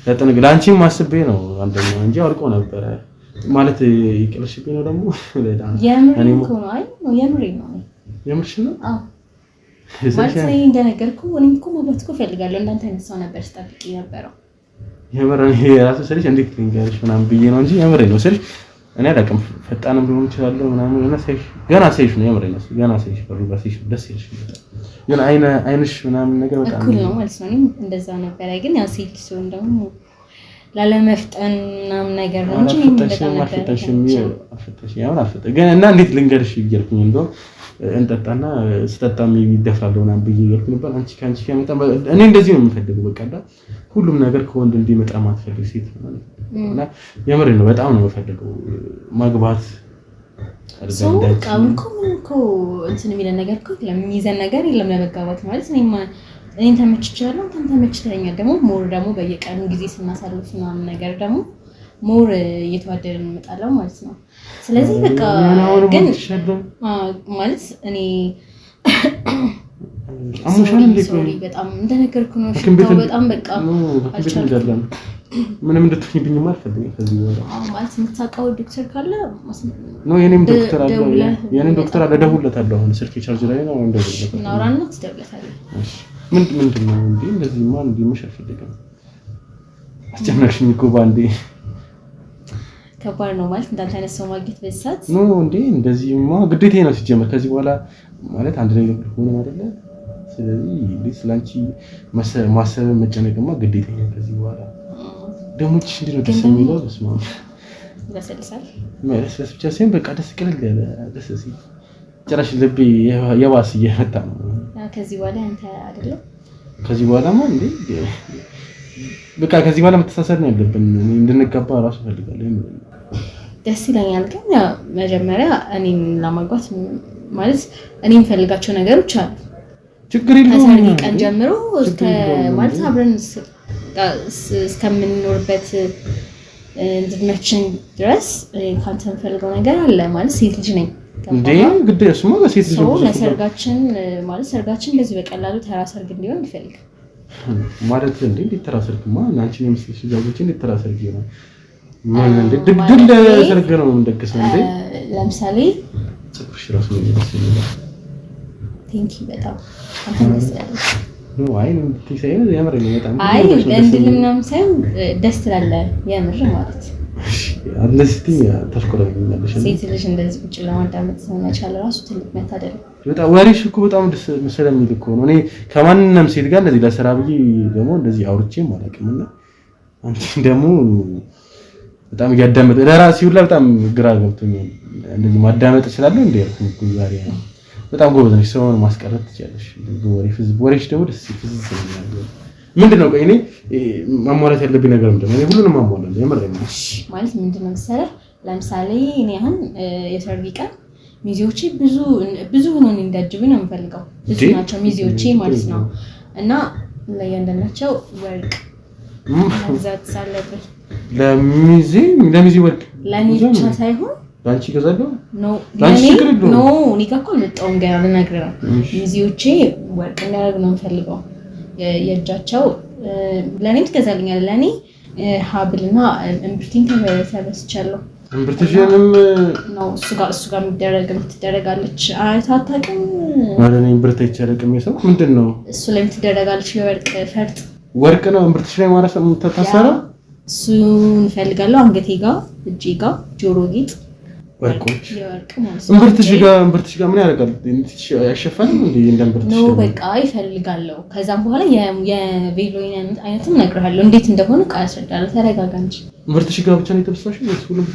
ለጥንቅ ላንቺም ማስቤ ነው አንደኛው እንጂ አልቆ ነበር ማለት ይቅርሽብኝ ነው ደግሞ የምሬን እኮ ነው። አይ ነው የምሬን ነው። የምርሽ ነው? አዎ ማለት እኔ እንደነገርኩ እኔም እኮ ማግባት እኮ እፈልጋለሁ። እንዳንተ አይነት ሰው ነበር ስጠብቂ ነበረው። የምሬን የራሱ ስልሽ እንዴት ልንገርሽ ምናምን ብዬ ነው እንጂ የምሬን ነው ስልሽ እኔ አላውቅም ፈጣንም ሊሆን ይችላል ምናምን እና ሳይሽ ገና ሳይሽ ነው የምሬን ነው ገና ሳይሽ በሩባ ሳይሽ ደስ ይልሽ ግን አይንሽ ምናምን ነገር በጣም እኩል ነው ማለት ነው። እኔም እንደዛ ነበር ግን ያው ሴት ሲሆን ደግሞ ላለመፍጠን ምናምን ነገር ነው እንጂ በጣም ነበር ግን እና እንዴት ልንገርሽ ይልኩኝ እንደው እንጠጣና ስጠጣም ይደፋለው ምናምን ብዬ ይልኩኝ ነበር። አንቺ ካንቺ ከመጣ እኔ እንደዚህ ነው የምፈልገው በቃ ሁሉም ነገር ከወንድ እንዲመጣ ማትፈልግ ሴት ማለት ነው እና የምሬን ነው በጣም ነው የምፈልገው ማግባት ሰው ካምኮ እንትን የሚለን ነገር እኮ ለሚይዘን ነገር የለም ለመጋባት ማለት እኔን ተመችቻለሁ አንተም ተመችተኛል ደግሞ ሞር ደግሞ በየቀኑ ጊዜ ስናሳልፍ ምናምን ነገር ደግሞ ሞር እየተዋደድን እንመጣለን ማለት ነው። ስለዚህ በቃ ግን ማለት እኔ አሙሻን እንዴት ነው በጣም እንደነገርኩ ነው በጣም በቃ አልቻልኩም ምንም እንድትሆኝብኝ አልፈልግም ከዚህ በኋላ ማለት የምታውቀው ዶክተር ካለ ነው የኔም ዶክተር አለ ደውለታለሁ አሁን ስልክ ቻርጅ ላይ ነው እንደዚህ ነው ናውራና ትደውለታለህ እሺ ምንድን ነው እንዴ እንደዚህ ማን እንዲመሽ አልፈልግም አስጨናሽኝ እኮ ባንዴ ከባድ ነው ማለት እንዳንተ አይነት ሰው ማግኘት በዛት ነው እንዴ እንደዚህማ ግዴታዬ ነው ሲጀመር ከዚህ በኋላ ማለት አንድ ነገር ሆነ አይደለ ስለዚህ ለስላንቺ ማሰብ መጨነቅማ ግዴታዬ ነው ከዚህ በኋላ ደግሞ እቺ እንዴት ደስ የሚለው በስመ አብ ደስልሳል ማለት ብቻ ሳይሆን በቃ ደስ ቅልል ያለ ደስ ሲል ጭራሽ ልቤ የባስ እየመጣ ነው ከዚህ በኋላ አንተ አይደለ ከዚህ በኋላማ እንዴ በቃ ከዚህ በኋላ መተሳሰር ነው ያለብን እንድንጋባ ራሱ ፈልጋለሁ ደስ ይለኛል። ግን ያው መጀመሪያ እኔን ለማግባት ማለት እኔን ፈልጋቸው ነገሮች አሉ ችግር የለውም ከሰርግ ቀን ጀምሮ እስከ ማለት አብረን እስከምንኖርበት እንድንመችን ድረስ ካንተ ፈልገው ነገር አለ ማለት ሴት ልጅ ነኝ እንዴ ግዴታስ ነው ሴት ልጅ ነው ለሰርጋችን ማለት ሰርጋችን እንደዚህ በቀላሉ ተራ ሰርግ እንዲሆን አልፈልግም ማለት እንዴ ተራ ሰርግማ አንቺን የምስልሽ ዛጎችን ተራ ሰርግ ነው ማን እንዴ ድግድል ሰርግ ነው እንደከሰ እንዴ ለምሳሌ ጽፍሽ ራሱ ነው የሚመስለው ቴንክ ዩ በጣም አመሰግናለሁ ነው አይ ነው ትይሳይ ያምር ነው በጣም አይ እንድልምናም ሳይሆን ደስ ትላለህ የምር ማለት አለስቲ ተሽኮረብኛለሽ ሴት ልጅ እንደዚህ ቁጭ ለማዳመጥ ስለማይቻል ራሱ ትልቅ መታደል በጣም ወሬሽ እኮ በጣም ደስ ስለሚል እኮ ነው። እኔ ከማንንም ሴት ጋር እንደዚህ ለስራ ብዬ ደግሞ እንደዚህ አውርቼም አላውቅምና አንቺ ደግሞ በጣም ያዳመጥ ለራሴ ሁላ በጣም ግራ ገብቶኛል። እንደዚህ ማዳመጥ እችላለሁ እንዴ ያልኩኝ ዛሬ በጣም ጎበዝ ነሽ ሰውን ማስቀረት ትችላለሽ። ወሬሽ ደግሞ ደስ ይላል። ምንድነው ቆይ እኔ ማሟላት ያለብኝ ነገር ምንድነው? እኔ ሁሉንም ማሟላት የምሬን ነው ማለት ምንድነው መሰለህ ለምሳሌ እኔ አሁን የሰርግ ቀን ሚዜዎቼ ብዙ ሆነው እንዲያጅቡ ነው የምፈልገው ብዙ ናቸው ሚዜዎቼ ማለት ነው እና ለእያንዳንዳቸው ወርቅ መግዛት አለብኝ ለሚዜ ወርቅ ለኔ ብቻ ሳይሆን ባንቺ ገዛለሁ ኖ እኔ ጋር እኮ አልመጣሁም ገና ልነግርህ ነው ሚዜዎቼ ወርቅ እንዲያደርግ ነው የምፈልገው የእጃቸው ለኔም ትገዛልኛለህ ለኔ ሀብልና እምብርቴን ተበስቻለሁ እምብርትሽንም ነው እሱ ጋር የምትደረጋለች አታውቅም ማለት ነው እምብርት አይቻልም የሰው ምንድነው እሱ ላይ የምትደረጋለች የወርቅ ፈርጥ ወርቅ ነው እምብርትሽ ላይ ማለት ነው ተታሰረ እሱን እፈልጋለሁ አንገቴ ጋር እጄ ጋር ጆሮ ጌጥ ወርቆች የወርቅ ማለት ነው። እምብርትሽ ጋር ምን ያደርጋል? ያሸፋል እንዴ? እንደምብርትሽ ነው በቃ ይፈልጋለሁ። ከዛም በኋላ የቬሎይን አይነትም እነግርሃለሁ እንዴት እንደሆነ ቃል ያስረዳል። ተረጋጋ እንጂ። እምብርትሽ ጋር ብቻ ነው የተበሳሽው ወይስ ሁሉም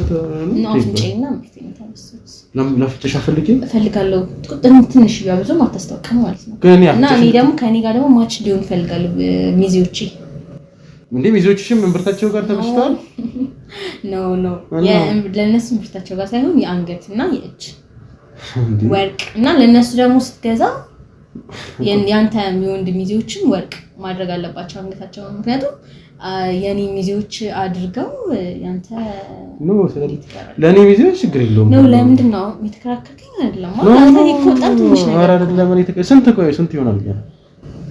ነው? አፍንጫዬና እምብርቴን ተበሳሽ። ለፍተሽ እፈልጋለሁ ትንሽ ብዙም አታስታውቅም ማለት ነው። እና እኔ ደግሞ ከኔ ጋር ደግሞ ማች እንዲሆን እፈልጋለሁ ሚዜዎቼ። እንዴ ሚዜዎችሽም እምብርታቸው ጋር ተበስተዋል? ኖ ለነሱ እምብርታቸው ጋር ሳይሆን የአንገትና የእጅ ወርቅ እና ለነሱ ደግሞ ስትገዛ ያንተ የሚወንድ ሚዜዎችም ወርቅ ማድረግ አለባቸው አንገታቸው። ምክንያቱም የኔ ሚዜዎች አድርገው ያንተ ለኔ ሚዜዎች ችግር የለውም ነው። ለምንድን ነው የተከራከርከኝ? አይደለም ማለት አንተ እኮ በጣም ትንሽ ነገር አረ ስንት ይሆናል?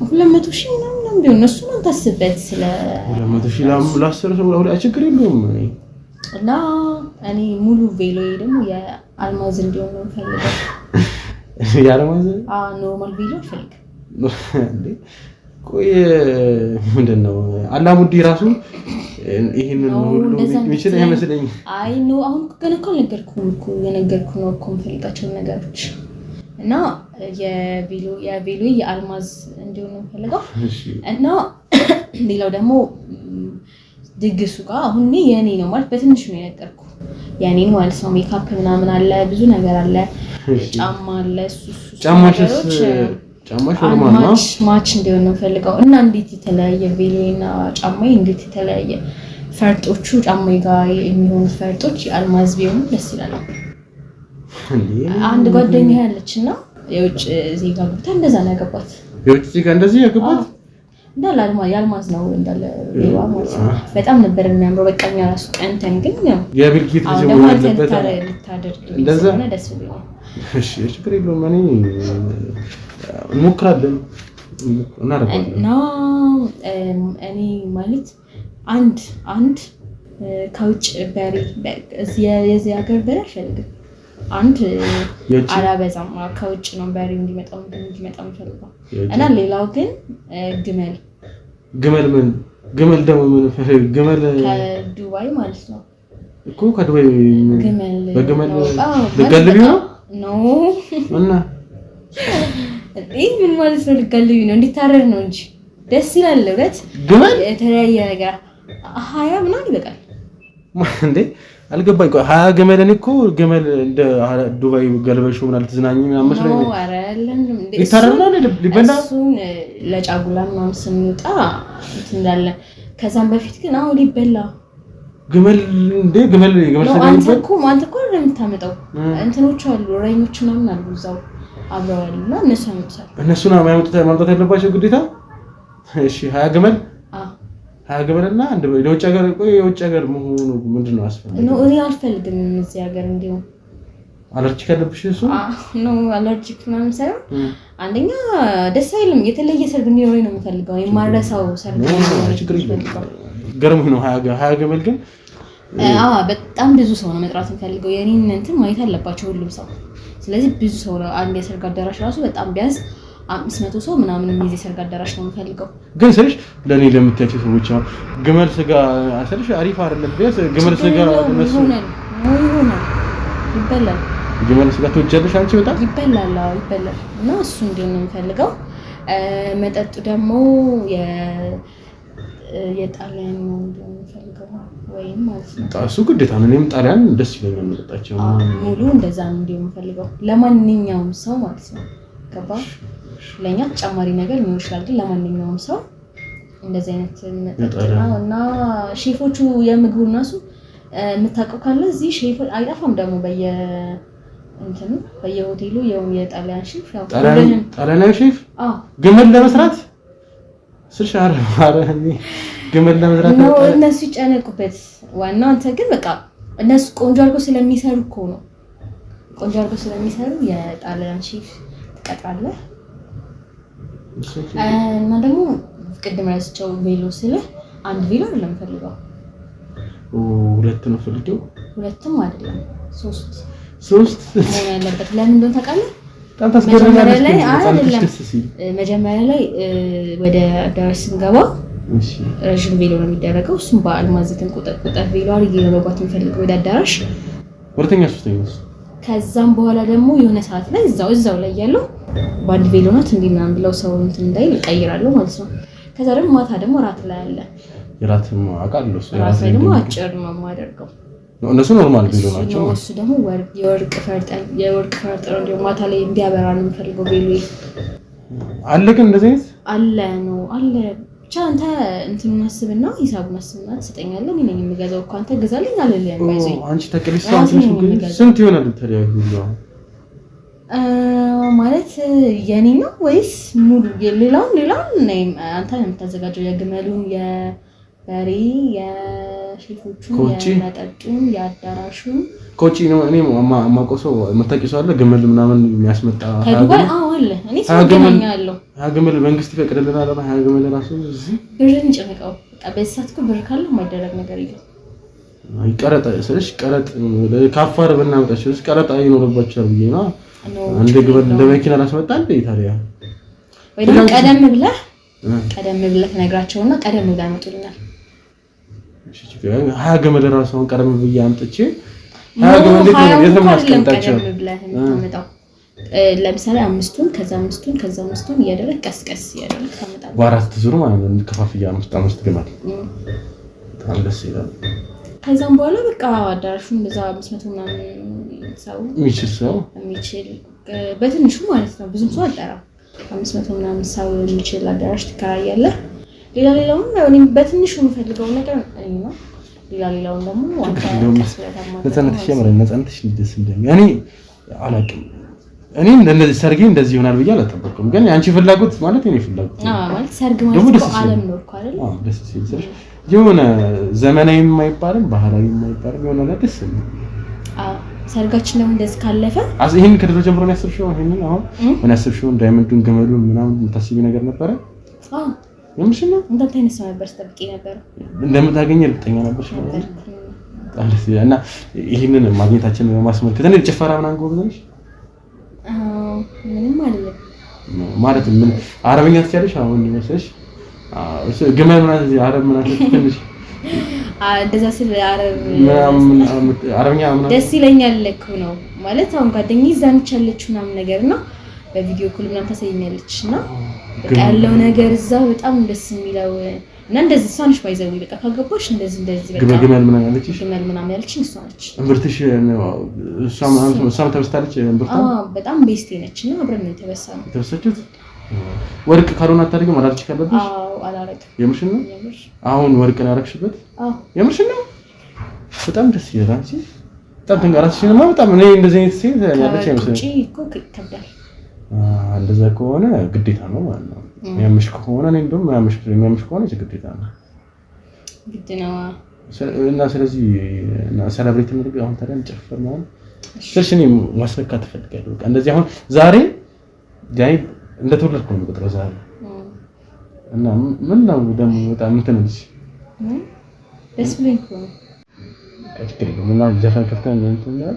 200,000 ምናምን ቢሆን እሱን አንታስበት። ስለ 200,000 ላስር ሰው ችግር የለውም። እና እኔ ሙሉ ቬሎዬ ደግሞ የአልማዝ እንዲሆን ነው የምፈልገው። የአልማዝ ኖርማል ቬሎ አልፈልግም። እንዴ ቆይ ምንድነው አላሙዲ ራሱ ይሄንን ሁሉ የሚችል አይመስለኝም። አይ ኖ አሁን ገና እኮ ነገርኩህ ነው እኮ የምፈልጋቸው ነገሮች እና የቬሎ የአልማዝ እንዲሆን ነው የምፈልገው። እና ሌላው ደግሞ ድግሱ ጋር አሁን የኔ ነው ማለት በትንሹ ነው የነገርኩ የኔን ማለት ነው። ሜካፕ ምናምን አለ፣ ብዙ ነገር አለ፣ ጫማ አለ። ጫማሽ ማች እንዲሆን ነው የምፈልገው። እና እንዴት የተለያየ ቬሎና ጫማዬ እንዴት የተለያየ ፈርጦቹ ጫማዬ ጋር የሚሆኑ ፈርጦች የአልማዝ ቢሆኑ ደስ ይላል። አንድ ጓደኛ ያለችና የውጭ ዜጋ ገብታ እንደዛ ነው ያገባት። የውጭ ዜጋ እንደዚህ ያገባት እንዳለ የአልማዝ ነው እንዳለ ሌዋ ማለት ነው። በጣም ነበር የሚያምረው። በቃኛ ራሱ ቀንተን ግን ያው የብልኪት ልጅ ነው ያለበት እንደዛ ደስ ብሎኝ። እሺ ችግር የለውም። እኔ እንሞክራለን እናደርጋለን። እና እኔ ማለት አንድ ከውጭ በሬ የዚህ ሀገር በሬ አልፈልግም። አንድ አላበዛም ከውጭ ነው በሬ እንዲመጣ የምፈልገው። እና ሌላው ግን ግመል ደግሞ ምን ግመል ከዱባይ ማለት ነው እኮ ከዱባይ በግመል ልጋልቢ ነው እና ምን ማለት ነው? ልጋልቢ ነው እንዲታረድ ነው እንጂ ደስ ይላል። ለበት ግመል የተለያየ ነገር 20 ምናምን ይበቃል እንዴ? አልገባኝ። ቆይ 20 ግመልን እኮ ግመል እንደ ዱባይ ገልበሹ ምናምን ተዝናኝ ምናምን መስሎኝ ነው። አረ አይደለም እንዴ? ይታረዳል ሊበላ እሱን ለጫጉላ ምናምን ስንወጣ እንዳለ። ከዛም በፊት ግን አሁን ሊበላ ግመል እንዴ? ግመል አንተ እኮ አይደለም የምታመጣው እንትኖች አሉ፣ ራይኞች ምናምን አሉ እዛው አብረው ያሉና እነሱ ያመጡታል። እነሱ ነው ማምጣት ያለባቸው ግዴታ። እሺ 20 ግመል 20 ግመልና አንድ የውጭ ሀገር የውጭ ሀገር መሆኑ ምንድነው አስፈልግ ነው? እኔ አልፈልግም እዚህ ሀገር እንዲሁ አለርጂክ አለብሽ? እሱ ነው አለርጂክ ምናምን ሳይሆን አንደኛ ደስ አይልም። የተለየ ሰርግ እንዲኖር ነው የምፈልገው። የማረሳው ሰርግ ነው። ገርሞኝ ነው 20 ግመል ግን በጣም ብዙ ሰው ነው መጥራት የምፈልገው። የኔን እንትን ማየት አለባቸው ሁሉም ሰው። ስለዚህ ብዙ ሰው ነው። አንድ የሰርግ አዳራሽ ራሱ በጣም ቢያንስ 500 ሰው ምናምን የሚይዝ የሰርግ አዳራሽ ነው የምፈልገው። ግን ስልሽ ለኔ ለምታያቸው ሰዎች አሁን ግመል ስጋ አሰልሽ አሪፍ አይደለም። ቢያንስ ግመል ስጋ ለነሱ ይሆናል ይበላል። ግመል ስጋ ትወጃለሽ አንቺ? በጣም ይበላል እና እሱ እንዲሆን ነው የምፈልገው። መጠጡ ደግሞ የጣሊያን ነው እንዲሆን የምፈልገው ወይም ማለት ነው። እሱ ግዴታ ነው። እኔም ጣሊያን ደስ ይለኛል መጠጣቸው ሙሉ እንደዛ ነው እንዲሆን የምፈልገው ለማንኛውም ሰው ማለት ነው። ገባ? ለኛ ተጨማሪ ነገር ሊሆን ይችላል፣ ግን ለማንኛውም ሰው እንደዚህ አይነት መጠጥ ነው። እና ሼፎቹ የምግቡ እነሱ የምታውቀው ካለ እዚህ ሼፍ አይጠፋም ደግሞ በየሆቴሉ የጣሊያን ሼፍ ያው ጣሊያናዊ ሼፍ ግመል ለመስራት ስልሻር ግመል ለመስራት ነው እነሱ ይጨነቁበት። ዋናው አንተ ግን በቃ እነሱ ቆንጆ አድርገው ስለሚሰሩ እኮ ነው። ቆንጆ አድርገው ስለሚሰሩ የጣሊያን ሼፍ ትቀጥራለህ። እና ደግሞ ቅድም ያስቸው ቬሎ ስለ አንድ ቬሎ አይደለም ፈልገው ሁለት ነው ፈልገው። ሁለትም አይደለም ሶስት ነው ያለበት። ለምን እንደሆነ ታውቃለህ? በጣም ታስገርማለህ። መጀመሪያ ላይ ወደ አዳራሽ ስንገባ ረዥም ቬሎ ነው የሚደረገው። እሱም በአልማዝ ቁጥር ቬሎ አድርጌ ነው መግባት የምፈልገው ወደ አዳራሽ። ሁለተኛ ሶስተኛ ከዛም በኋላ ደግሞ የሆነ ሰዓት ላይ እዛው ላይ ያለው ባንድ ቬሎ ናት እንዴ ምናምን ብለው ሰው እንትን እንዳይል እቀይራለሁ ማለት ነው። ከዛ ደግሞ ማታ ደግሞ ራት ላይ አለ። የራትም አውቃለሁ። ራት ላይ ደግሞ አጭር ነው የማደርገው። እነሱ ኖርማል ቬሎ ናቸው። እሱ ደግሞ የወርቅ ፈርጥ ነው። ማታ ላይ እንዲያበራ ነው የምፈልገው ቬሎ አለ። ግን እንደዚህ አይነት አለ ብቻ አንተ እንትን ማስብና ሂሳቡን አስብና ትሰጠኛለህ። እኔ ነኝ የምገዛው እኮ አንተ ገዛልኝ አለልኝ ባይዘኝ አንቺ ተቀልሽ ስንት ይሆናል ታዲያ? ሁሉ ማለት የኔ ነው ወይስ ሙሉ ሌላውን አንተ ነው የምታዘጋጀው? የግመሉን፣ የበሬ፣ የሼፎቹን፣ የመጠጡን፣ የአዳራሹን ኮቺ ነው። እኔ ማቆሶ መታቂሶ አለ ግመል ምናምን የሚያስመጣ ከዱባይ አለ። እኔ ሰገመኛለሁ ግመል መንግስት ይፈቅድልናል። ግመል ራሱ እዚህ ብርን ጨነቀው በቃ በሳት እኮ ብር ካለ የማይደረግ ነገር የለም። ቀረጥ ስለሽ ቀረጥ ካፋር በእናመጣሽ ስለሽ ቀረጥ አይኖርባችኋል ብዬ ነው። አንድ ግመል እንደ መኪና ላስመጣ እንደ ኢታሊያ ወይ ደግሞ ቀደም ብለህ ነግራቸውና ቀደም ብለህ ያመጡልናል። ሀያ ግመል ራሱን ቀደም ብዬ አምጥቼ ሀያ ግመል የትም አስቀምጣቸው ለምሳሌ አምስቱን ከዛ አምስቱን እያደረግ ቀስቀስ እያደረግ ታመጣለህ። በአራት ዙር ማለት ነው ከፋፍያ አምስት ግመል በጣም ደስ ይላል። ከዛም በኋላ በቃ አዳራሹን በዛ 500 ምናምን ሰው የሚችል በትንሹ ማለት ነው። ብዙም ሰው አልጠራም። 500 ምናምን ሰው የሚችል አዳራሽ ትከራያለህ። ሌላውን እኔም በትንሹ የምፈልገው ነገር ነው። ሌላውን ደግሞ ነፃነትሽ ደስ እንደሚል እኔ አላውቅም። እኔ እንደዚህ ሰርጌ እንደዚህ ይሆናል ብዬ አልጠበቅኩም። ግን ያንቺ ፍላጎት ማለት የኔ ፍላጎት ማለት ሰርግ ማለት ዓለም ነው እኮ አይደል? ደስ ሲል የሆነ ዘመናዊ የማይባልም ባህላዊ የማይባልም የሆነ ነገር ደስ የሚል ሰርጋችን ደግሞ እንደዚህ ካለፈ ይሄን ከድሮ ጀምሮ ነው ያሰብሽው? ይሄንን አሁን ምን ያሰብሽው? ዳይመንዱን ገመዱን ምናምን የምታስቢ ነገር ነበረ? የምርሽ ነው? እንዳንተ አይነት ሰው ነበር ስጠብቂ ነበር። እንደምታገኝ እርግጠኛ ነበርሽ? እና ይሄንን ማግኘታችንን ለማስመልከት እኔ ጭፈራ ምናምን ጎበዝ ነሽ? ምንም አይደለም ማለት ምን አረበኛ ትችያለሽ? አሁን ይመስልሽ ግመል ምናምን አረብ ምናምን ትንሽ እንደዛ ስለ አረበኛ ምናምን ደስ ይለኛል እኮ ነው ማለት አሁን ጓደኛዬ እዛች ያለችው ምናምን ነገርና በቪዲዮ ኮል ምናምን ታሳይኛለች እና በቃ ያለው ነገር እዛ በጣም ደስ የሚለው እና እንደዚህ እሷ ነች ባይዘው በቃ ካገባሽ እንደዚህ በቃ ግመል ምናምን ያለችሽ ግመል ምናምን ያለችኝ እሷ ነች። እምብርትሽ እሷም ተበስታለች። እምብርቷ በጣም ቤስቴ ነች እና አብረን ነው የተበሳችሁት። ወርቅ ካልሆነ አታደርጊም? አላርጅ ካለብሽ? አዎ አላረግም። የምርሽን ነው? አሁን ወርቅ ነው ያረግሽበት? አዎ የምርሽን ነው። በጣም ደስ ይላል። አንቺ በጣም ተንጋራሽኝማ በጣም እኔ እንደዚህ አይነት ሴት ያለች አይመስለኝም። እቺ እኮ ይከብዳል። እንደዛ ከሆነ ግዴታ ነው ማለት ነው። የሚያምሽ ከሆነ እኔ እንደውም የሚያምሽ ከሆነ ግዴታ ነው ግድ ነው። እና ስለዚህ ሰለብሬት እናድርግ። አሁን ታዲያ እንጨፍር ነው ስለሽ እኔ ማስነካት እፈልጋለሁ። በቃ እንደዚህ አሁን ዛሬ ጃይ እንደተወለድኩ ነው የምቆጥረው ዛሬ እና ምን ነው ደግሞ በጣም እንትን ልጅ ደስ ብሎኝ እኮ ነው። ከፍተኛ ምን ነው ዘፈን ከፍተኛ እንትን ነው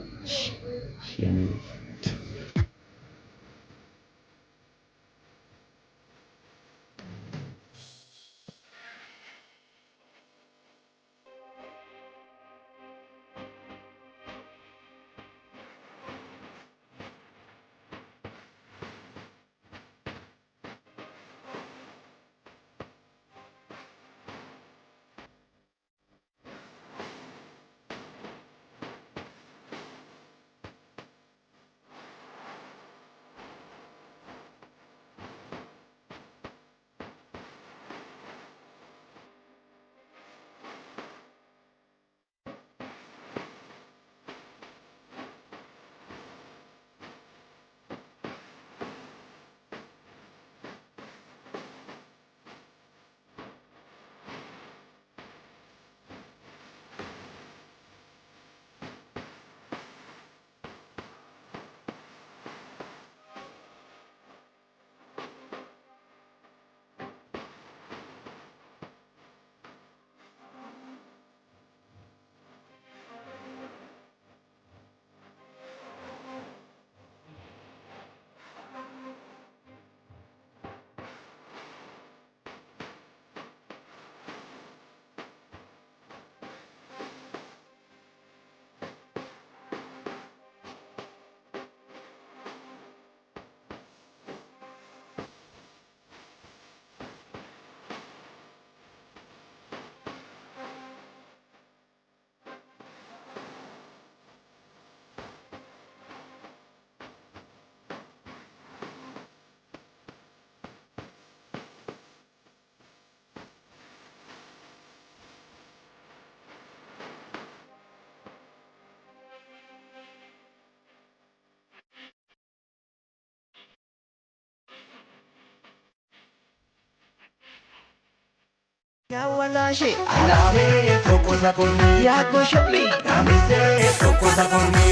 walashe alame tokosa kormi yago shobli namise tokosa kormi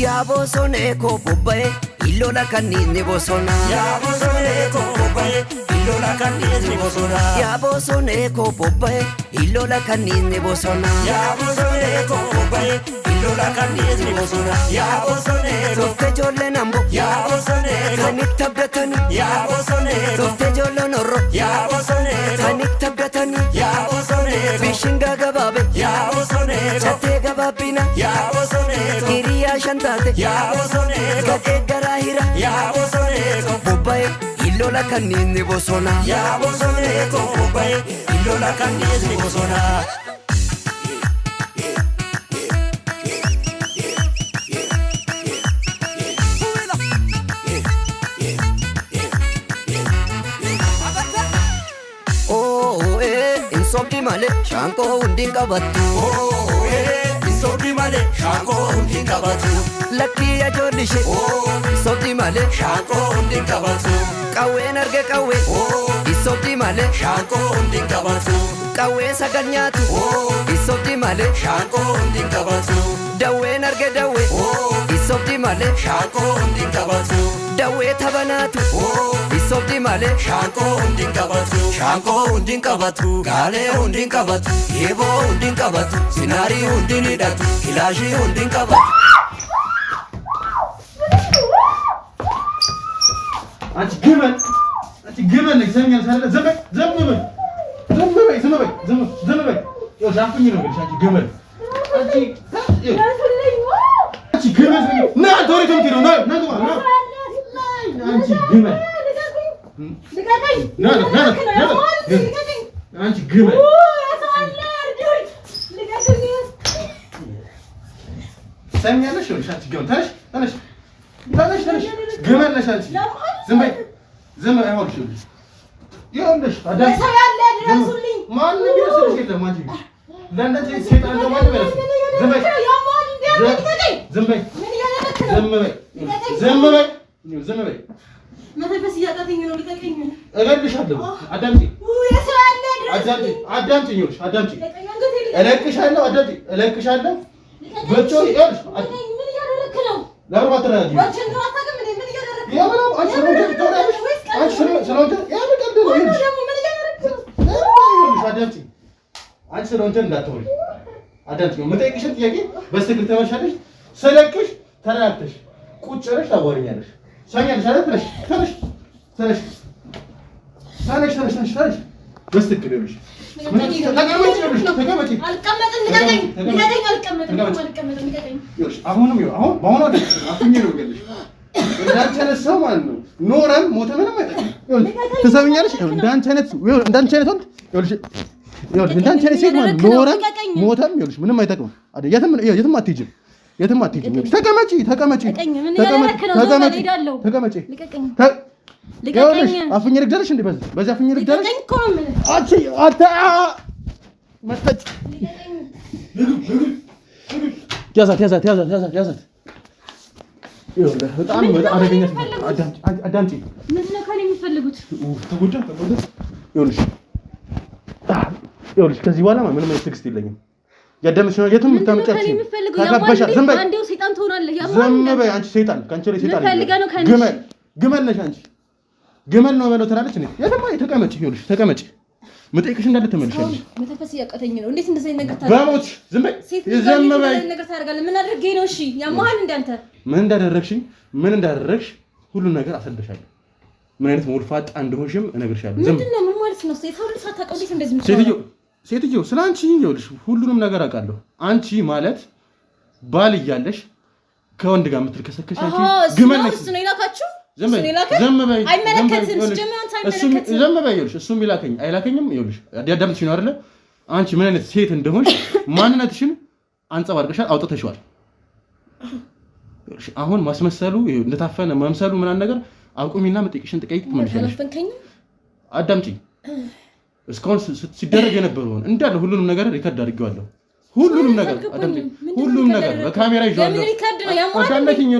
Ya bosone ko bobbae illola kannini bosona ya bosone ko bobbae illola kannini bosona ya bosone ko bobbae illola kannini bosona ya bosone ko bobbae illola kannini bosona ya bosone tofte jolle nambo ya bosone kanik tabdatani ya bosone tofte jolle norro ya bosone kanik tabdatani ya bosone bishinga gababe ya bosone chatte gababina ya bosone kiriya shantate ya bosone gate garahira ya bosone bobbae illola kannini bosona ya bosone ko bobbae illola kannini bosona Sobdi male shanko undin kabatu oh sobdi male shanko undin kabatu lakki ajolishe oh sobdi male shanko undin kabatu kawe narge kawe oh sobdi male shanko undin kabatu kawe saganyatu oh sobdi male shanko undin kabatu dawe narge dawe oh sobdi male shanko undin kabatu dawe tabanatu oh sobdi male shanko undin kabatu gale undin kabatu yebo undin kabatu sinari undin idatu kilashi undin kabatu አንቺ ግመል ነሽ ሰኛል ሳለ ዘመበይ ዛፍኝ ነው ግልሽ አንቺ ግመል አንቺ ግመል ና ቶሪ ከምቲ ነው ና አንቺ ግመል አንቺ ግመል ሰኛለሽ ነው አንቺ ግመል ተነሽ ግመል ነሽ አንቺ ዝም በይ አይሆንሽ ይኸውልሽ አዳም ድረሱልኝ ማንም ይረስልሽ የለም አንቺ ለእንደዚህ ሴጣን ነው ማለት ነው ዝም በይ መተፈስ ያጣተኝ ነው ልቀቀኝ እገልሻለሁ አዳምጪ አዳምጪ እለቅሻለሁ በጮ ይኸውልሽ ምን እያደረክ ነው ለምን አትረጋጊ አንቺ ስለወንጀል እንዳትወሪ አዳምጪ ነው የምጠይቅሽን ጥያቄ በስትክክል ተመልሻለሽ ስለቅሽ ተረጋግተሽ ቁጭ ብለሽ ታወሪኛለሽ ሰኛለሽ አይደል ተነሽ በስትክክል ይኸውልሽ ተቀመጪ አሁንም በአሁኑ አፍኜ ነው የምገልሽ እንዳንቺ አይነት ሰው ማለት ነው ኖረም ሞተ ምንም አይጠቅም ትሰሚኛለሽ እንዳንቺ አይነት ወንድ ይኸውልሽ እንዳንቺ አይነት ሴት ማለት ኖረም ሞተም ይኸውልሽ ምንም አይጠቅም የትም አትሄጂም ተቀመጪ አፍኜ ልግደልሽ እንዴ በዚህ አፍኜ ልግደልሽ መጣች ያዛት ይኸውልህ በጣም አደገኛ አዳምጪ ምን ነው ካለ የሚፈልጉት ተጎዳ ይኸውልሽ ከዚህ በኋላ ምንም አይነት ትዕግስት የለኝም ያዳምጪ ነው የትም የምታመጫች ተከበሻ ዝም በይ አንዴው ሰይጣን ትሆናለህ ዝም በይ አንቺ ሰይጣን ካንቺ ላይ ሰይጣን ግመል ነሽ አንቺ ግመል ነው በለው ትላለች እኔ የትም ተቀመጪ ይኸውልሽ ተቀመጪ መጠይቅሽ እንዳለ ተመልሻለሽ መተፈስ ያቀተኝ ነው እንዴት እንደዚህ ነገር ታደርጋለህ በሞት ዝም በይ ነገር ታደርጋለህ ምን አድርጌ ነው እሺ ያማል እንዳንተ ምን እንዳደረግሽ ሁሉን ነገር አሰደሻለሁ ምን አይነት ሞልፋጣ እንደሆንሽም እነግርሻለሁ ምንድነው ምን ማለት ነው ሴትዮ ስላንቺ ይኸውልሽ ሁሉንም ነገር አውቃለሁ አንቺ ማለት ባል እያለሽ ከወንድ ጋር የምትልከሰከሽ አንቺ ግመል ነሽ ነው ይላካችሁ ዝም በይ አይመለከትም ዝም በይ ይኸውልሽ እሱም ይላከኝ አይላከኝም ይኸውልሽ ያዳምጥሽ ነው አይደለ አንቺ ምን አይነት ሴት እንደሆንሽ ማንነትሽን አንጸባርቀሻል አውጥተሽዋል አሁን ማስመሰሉ እንደታፈነ መምሰሉ ምናን ነገር አቁሚና መጠይቅሽን ጠይቂ ትመልሻለሽ። አዳምጪኝ። እስካሁን ሲደረግ የነበረውን እንዳለ ሁሉንም ነገር ሪከርድ አድርጌዋለሁ። ሁሉንም ነገር አዳምጪኝ። ሁሉንም ነገር በካሜራ ይዤዋለሁ። አዳምጪኝ።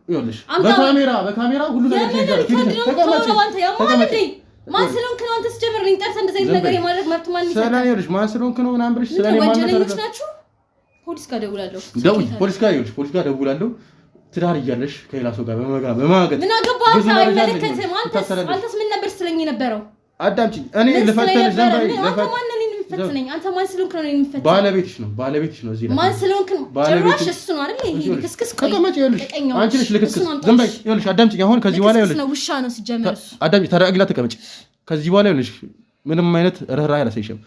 ይኸውልሽ በካሜራ ሁሉ ነገር ይዤዋለሁ። ማን ስለሆንክ ነው አንተ ስትጀምር ልንጠርሰ እንደዚህ አይነት ነገር የማድረግ መብት ማን ይሰጣል? ሰላም ይኸውልሽ፣ ማን ስለሆንክ ነው ምናምን ብለሽ ስለኔ ማን ናችሁ? ፖሊስ ጋር ደውላለሁ። ፖሊስ ጋር ደውላለሁ። ትዳር እያለሽ ከሌላ ሰው ጋር በማገት ምን አገባህ? አይመለከትም። አንተስ ምን ነበር ስትለኝ የነበረው? አዳምጪኝ። እኔ ልፈተንሽ ዘንባይ አንተ ማን ስለሆንክ ነው የምፈተነው? ባለቤትሽ ነው። እዚህ ማን ስለሆንክ ነው? ጭራሽ እሱ ነው አይደል? ይሄ ልክስክስ ቆይ ተቀመጪ። ይኸውልሽ አንቺ ነሽ ልክስክስ። ዘንባይ ይኸውልሽ አዳምጪኝ። አሁን ከዚህ በኋላ ይኸውልሽ ነው ውሻ ነው ሲጀመር እሱ። አዳምጪኝ። ተረጋግላ ተቀመጪ። ከዚህ በኋላ ይኸውልሽ ምንም አይነት ርህራሄ አላሳይሽም።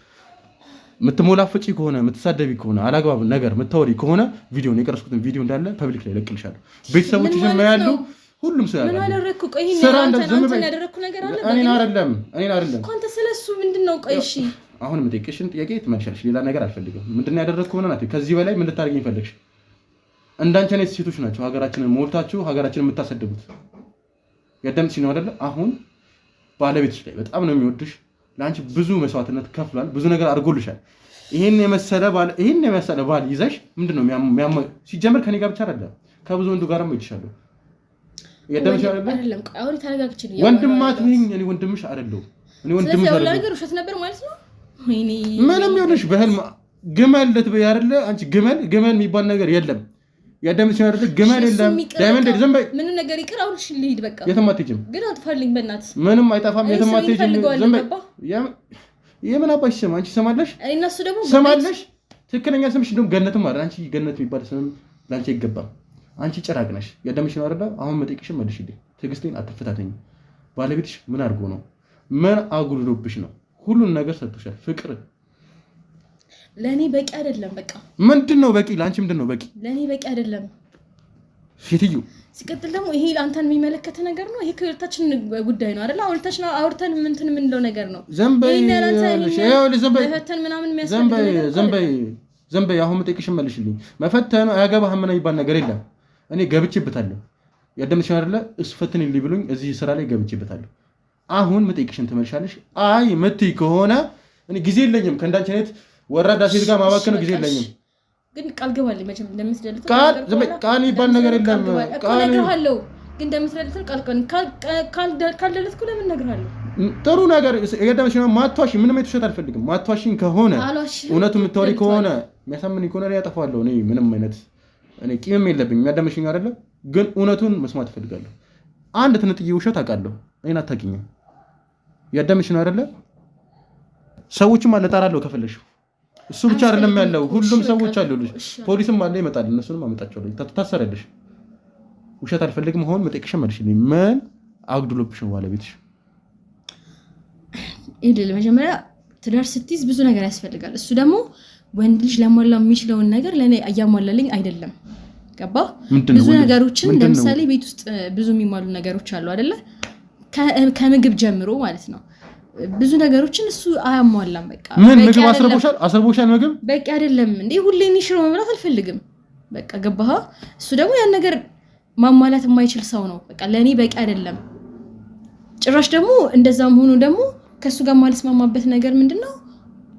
የምትሞላፍጪ ከሆነ የምትሳደቢ ከሆነ አላግባብ ነገር የምታወሪ ከሆነ ቪዲዮ ነው የቀረስኩትን ቪዲዮ እንዳለ ፐብሊክ ላይ ለቅልሻለሁ። ቤተሰቦችሽ ያያሉ። ሁሉም ሰው ያያሉ። ምን አደረኩ? ቆይ ይሄን አንተ ያደረኩ ነገር አለ? እኔን አይደለም አንተ ስለሱ ምንድነው? ቆይ እሺ አሁን የምጠይቅሽን ጥያቄ ትመልሻለሽ። ሌላ ነገር አልፈልግም። ምንድነው ያደረኩ ሆነ ናት። ከዚህ በላይ ምን ልታደርጊኝ ፈለግሽ? እንዳንቺ አይነት ሴቶች ናቸው ሀገራችንን ሞልታችሁ ሀገራችንን የምታሰድቡት። ያደምጥሽ ነው አይደለ? አሁን ባለቤትሽ ላይ በጣም ነው የሚወድሽ። ለአንቺ ብዙ መስዋዕትነት ከፍሏል። ብዙ ነገር አድርጎልሻል። ይሄን የመሰለ ባል ይዘሽ ምንድነው ሲጀምር ከኔ ጋር ብቻ አይደለም ከብዙ ወንዱ ጋርም ይችላል። ያደምጥሽ አይደለም? አሁን ታረጋግጭ ነው። ወንድማት ነኝ እኔ ወንድምሽ አይደለም። እኔ ወንድምሽ አይደለም። ስለዚህ ነገር ውሸት ነበር ማለት ነው። ወይኔ ምንም ይኸውልሽ በህልም ግመል ልትበይ አይደለ? አንቺ ግመል የሚባል ነገር የለም። ያደምጥሽ አይደለ? ግመል የለም። ዳይመንድ ዝም በይ። ምንም ነገር ይቅር። አሁን እሺ ልሂድ በቃ። የትም አትሄጂም። ግን አትፈልኝ በእናትህ። ምንም አይጠፋም። የትም አትሄጂም። ዝም በይ። የምን አባሽ ስም አንቺ ሰማለሽ? እና እሱ ደግሞ ሰማለሽ? ትክክለኛ ስምሽ እንደውም ገነትም አይደል? አንቺ ገነት የሚባል ስም ላንቺ አይገባም። አንቺ ጭራቅ ነሽ። ያደምጥሽ ነው አይደለ? አሁን መጠይቅሽን መልሽልኝ። ትዕግስቴን አትፈታተኝ። ባለቤትሽ ምን አድርጎ ነው? ምን አጉልሎብሽ ነው? ሁሉን ነገር ሰጥቶሻል። ፍቅር ለኔ በቂ አይደለም። በቃ ምንድነው በቂ? ላንቺ ምንድነው በቂ? ለኔ በቂ አይደለም። ሴትዮ ሲቀጥል ደግሞ ይሄ አንተን የሚመለከት ነገር ነው። ይሄ ከሁለታችን ጉዳይ ነው አይደል? አውርተን እንትን የምንለው ነገር ነው። ዘንበይ አሁን መጠይቅሽን መልሽልኝ። መፈተኑ አያገባህም ምናምን የሚባል ነገር የለም። እኔ ገብቼበታለሁ። ያደምጥሽ አይደለ? እሱ ፈትንልኝ ብሎኝ እዚህ ስራ ላይ ገብቼበታለሁ። አሁን መጠይቅሽን ትመልሻለሽ። አይ ምትይ ከሆነ እኔ ጊዜ የለኝም። ከእንዳንቺ አይነት ወራዳ ሴት ጋር ማባከን ጊዜ የለኝም። ግን ቃል ገባልኝ መቼም እንደምትደልተው ቃል የሚባል ነገር የለም። ቃል እነግርሃለሁ ግን እንደምትደልተው ካልደለትኩ ለምን እነግርሃለሁ? ጥሩ ነገር ያደምጥሽ ነው። ማትዋሺ ምንም አይተሽት አልፈልግም። ማትዋሺኝ ከሆነ እውነቱ የምታወሪ ከሆነ የሚያሳምን ከሆነ እኔ ያጠፋለሁ። እኔ ምንም አይነት እኔ ቂምም የለብኝም። ያደምጥሽኝ አይደለ? ግን እውነቱን መስማት እፈልጋለሁ። አንድ ትንጥዬ ውሸት አውቃለሁ። እኔን አታውቂኝም። ያደምጥሽ ነው አይደለ? ሰዎችም አለ እጠራለሁ ከፈለሽ። እሱ ብቻ አይደለም ያለው ሁሉም ሰዎች አሉልሽ። ፖሊስም አለ ይመጣል። እነሱንም አመጣቸዋለሁ። ታሰሪያለሽ። ውሸት አልፈልግም። አሁን መጠየቅሽን መልሽልኝ። ምን አግድሎብሽ ነው ባለቤትሽ? ይሄ መጀመሪያ ትዳር ስትይዝ ብዙ ነገር ያስፈልጋል። እሱ ደግሞ ወንድ ልጅ ለሞላ የሚችለውን ነገር ለኔ እያሟላልኝ አይደለም። ገባ? ብዙ ነገሮችን ለምሳሌ ቤት ውስጥ ብዙ የሚሟሉ ነገሮች አሉ አይደለ? ከምግብ ጀምሮ ማለት ነው። ብዙ ነገሮችን እሱ አያሟላም። በቃ ምን ምግብ አስርቦሻል? ምግብ በቂ አይደለም እንዴ? ሁሌ ሽሮ መብላት አልፈልግም። በቃ ገባህ? እሱ ደግሞ ያን ነገር ማሟላት የማይችል ሰው ነው። በቃ ለኔ በቂ አይደለም። ጭራሽ ደግሞ እንደዛም ሆኖ ደግሞ ከሱ ጋር ማልስማማበት ነገር ምንድነው?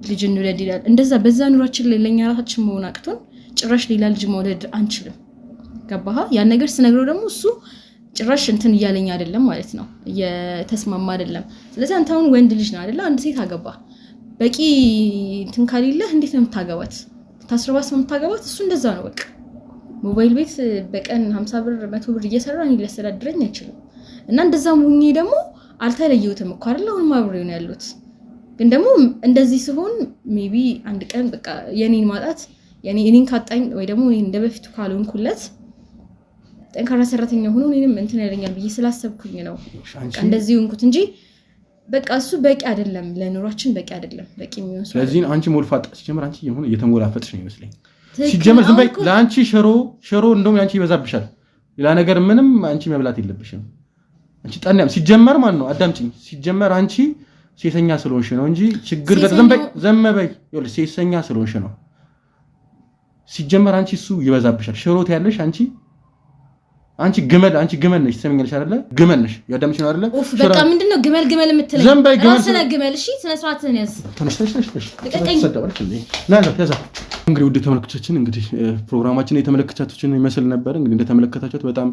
ልጅ እንውለድ ይላል። እንደዛ በዛ ኑራችን ላይ ለኛ ራሳችን መሆን አቅቶን ጭራሽ ሌላ ልጅ መውለድ አንችልም። ገባህ? ያን ነገር ስነግረው ደግሞ እሱ ጭራሽ እንትን እያለኝ አይደለም ማለት ነው። የተስማማ አይደለም። ስለዚህ አንተ አሁን ወንድ ልጅ ነው አይደለ? አንድ ሴት አገባ በቂ እንትን ካሌለህ እንዴት ነው የምታገባት? ታስረባስ ነው የምታገባት? እሱ እንደዛ ነው በቃ። ሞባይል ቤት በቀን 50 ብር 100 ብር እየሰራ እኔ ሊያስተዳድረኝ አይችልም። እና እንደዛም ሆኜ ደግሞ አልተለየሁትም እኮ አይደል? አሁን አብሬው ነው ያሉት። ግን ደግሞ እንደዚህ ሲሆን ሜቢ አንድ ቀን በቃ የኔን ማጣት እኔን ካጣኝ ወይ ደግሞ እንደበፊቱ ካልሆንኩለት ጠንካራ ሰራተኛ ሆኖ እኔንም እንትን ያለኛል ብዬ ስላሰብኩኝ ነው እንደዚህ ሆንኩት እንጂ በቃ እሱ በቂ አይደለም፣ ለኑሯችን በቂ አይደለም። በቂ የሚሆን ሰው ስለዚህ አንቺ ሞልፋጣ ሲጀምር አንቺ የሆነ እየተሞላፈጥሽ ነው ይመስለኝ። ሲጀምር ዝም በይ። ለአንቺ ሽሮ እንደውም አንቺ ይበዛብሻል። ሌላ ነገር ምንም አንቺ መብላት የለብሽም። አንቺ ጠንያም ሲጀመር ማን ነው? አዳምጪኝ። ሲጀመር አንቺ ሴተኛ ስለሆንሽ ነው እንጂ ችግር ዘመበይ ይኸውልሽ ሴተኛ ስለሆንሽ ነው ሲጀመር አንቺ እሱ ይበዛብሻል ሽሮት ያለሽ አንቺ ግመል ነሽ ትሰሚኛለሽ አይደለ ግመል ነሽ ያዳምሽ ነው አይደለ በቃ ምንድነው ግመል የምትለኝ ዘንበይ ግመል እሺ ስነ ስርዓትን ያዝ ተነስተሽ ተሰደባለች ለዛ እንግዲህ ውድ ተመልካቾቻችን እንግዲህ ፕሮግራማችን የተመለከታችሁትን ይመስል ነበር እንግዲህ እንደተመለከታችሁት በጣም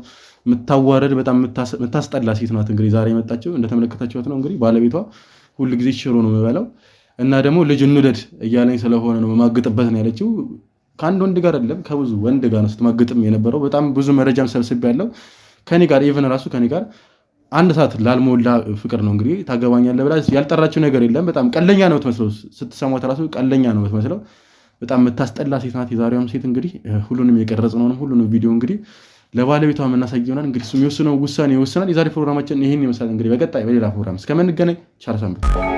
የምታዋረድ በጣም የምታስጠላ ሴት ናት እንግዲህ ዛሬ የመጣችው እንደተመለከታችሁት ነው እንግዲህ ባለቤቷ ሁሉ ጊዜ ሽሮ ነው የሚበላው እና ደግሞ ልጅ እንውደድ እያለኝ ስለሆነ ነው ማግጥበት ነው ያለችው ከአንድ ወንድ ጋር አይደለም ከብዙ ወንድ ጋር ነው ስትማግጥም የነበረው በጣም ብዙ መረጃም ሰብስቤያለሁ ከኔ ጋር ኢቭን ራሱ ከኔ ጋር አንድ ሰዓት ላልሞላ ፍቅር ነው እንግዲህ ታገባኛለህ ብላ ያልጠራችው ነገር የለም በጣም ቀለኛ ነው የምትመስለው ስትሰማት ራሱ ቀለኛ ነው የምትመስለው በጣም የምታስጠላ ሴት ናት የዛሬዋም ሴት እንግዲህ ሁሉንም የቀረጽነው ሁሉንም ቪዲዮ እንግዲህ ለባለቤቷ የምናሳየው ይሆናል እንግዲህ እሱም የወሰነው ውሳኔ ይወስናል የዛሬ ፕሮግራማችን ይሄን ይመስላል እንግዲህ በቀጣይ በሌላ ፕሮግራም እስከምንገናኝ ቻው ሰንብቱ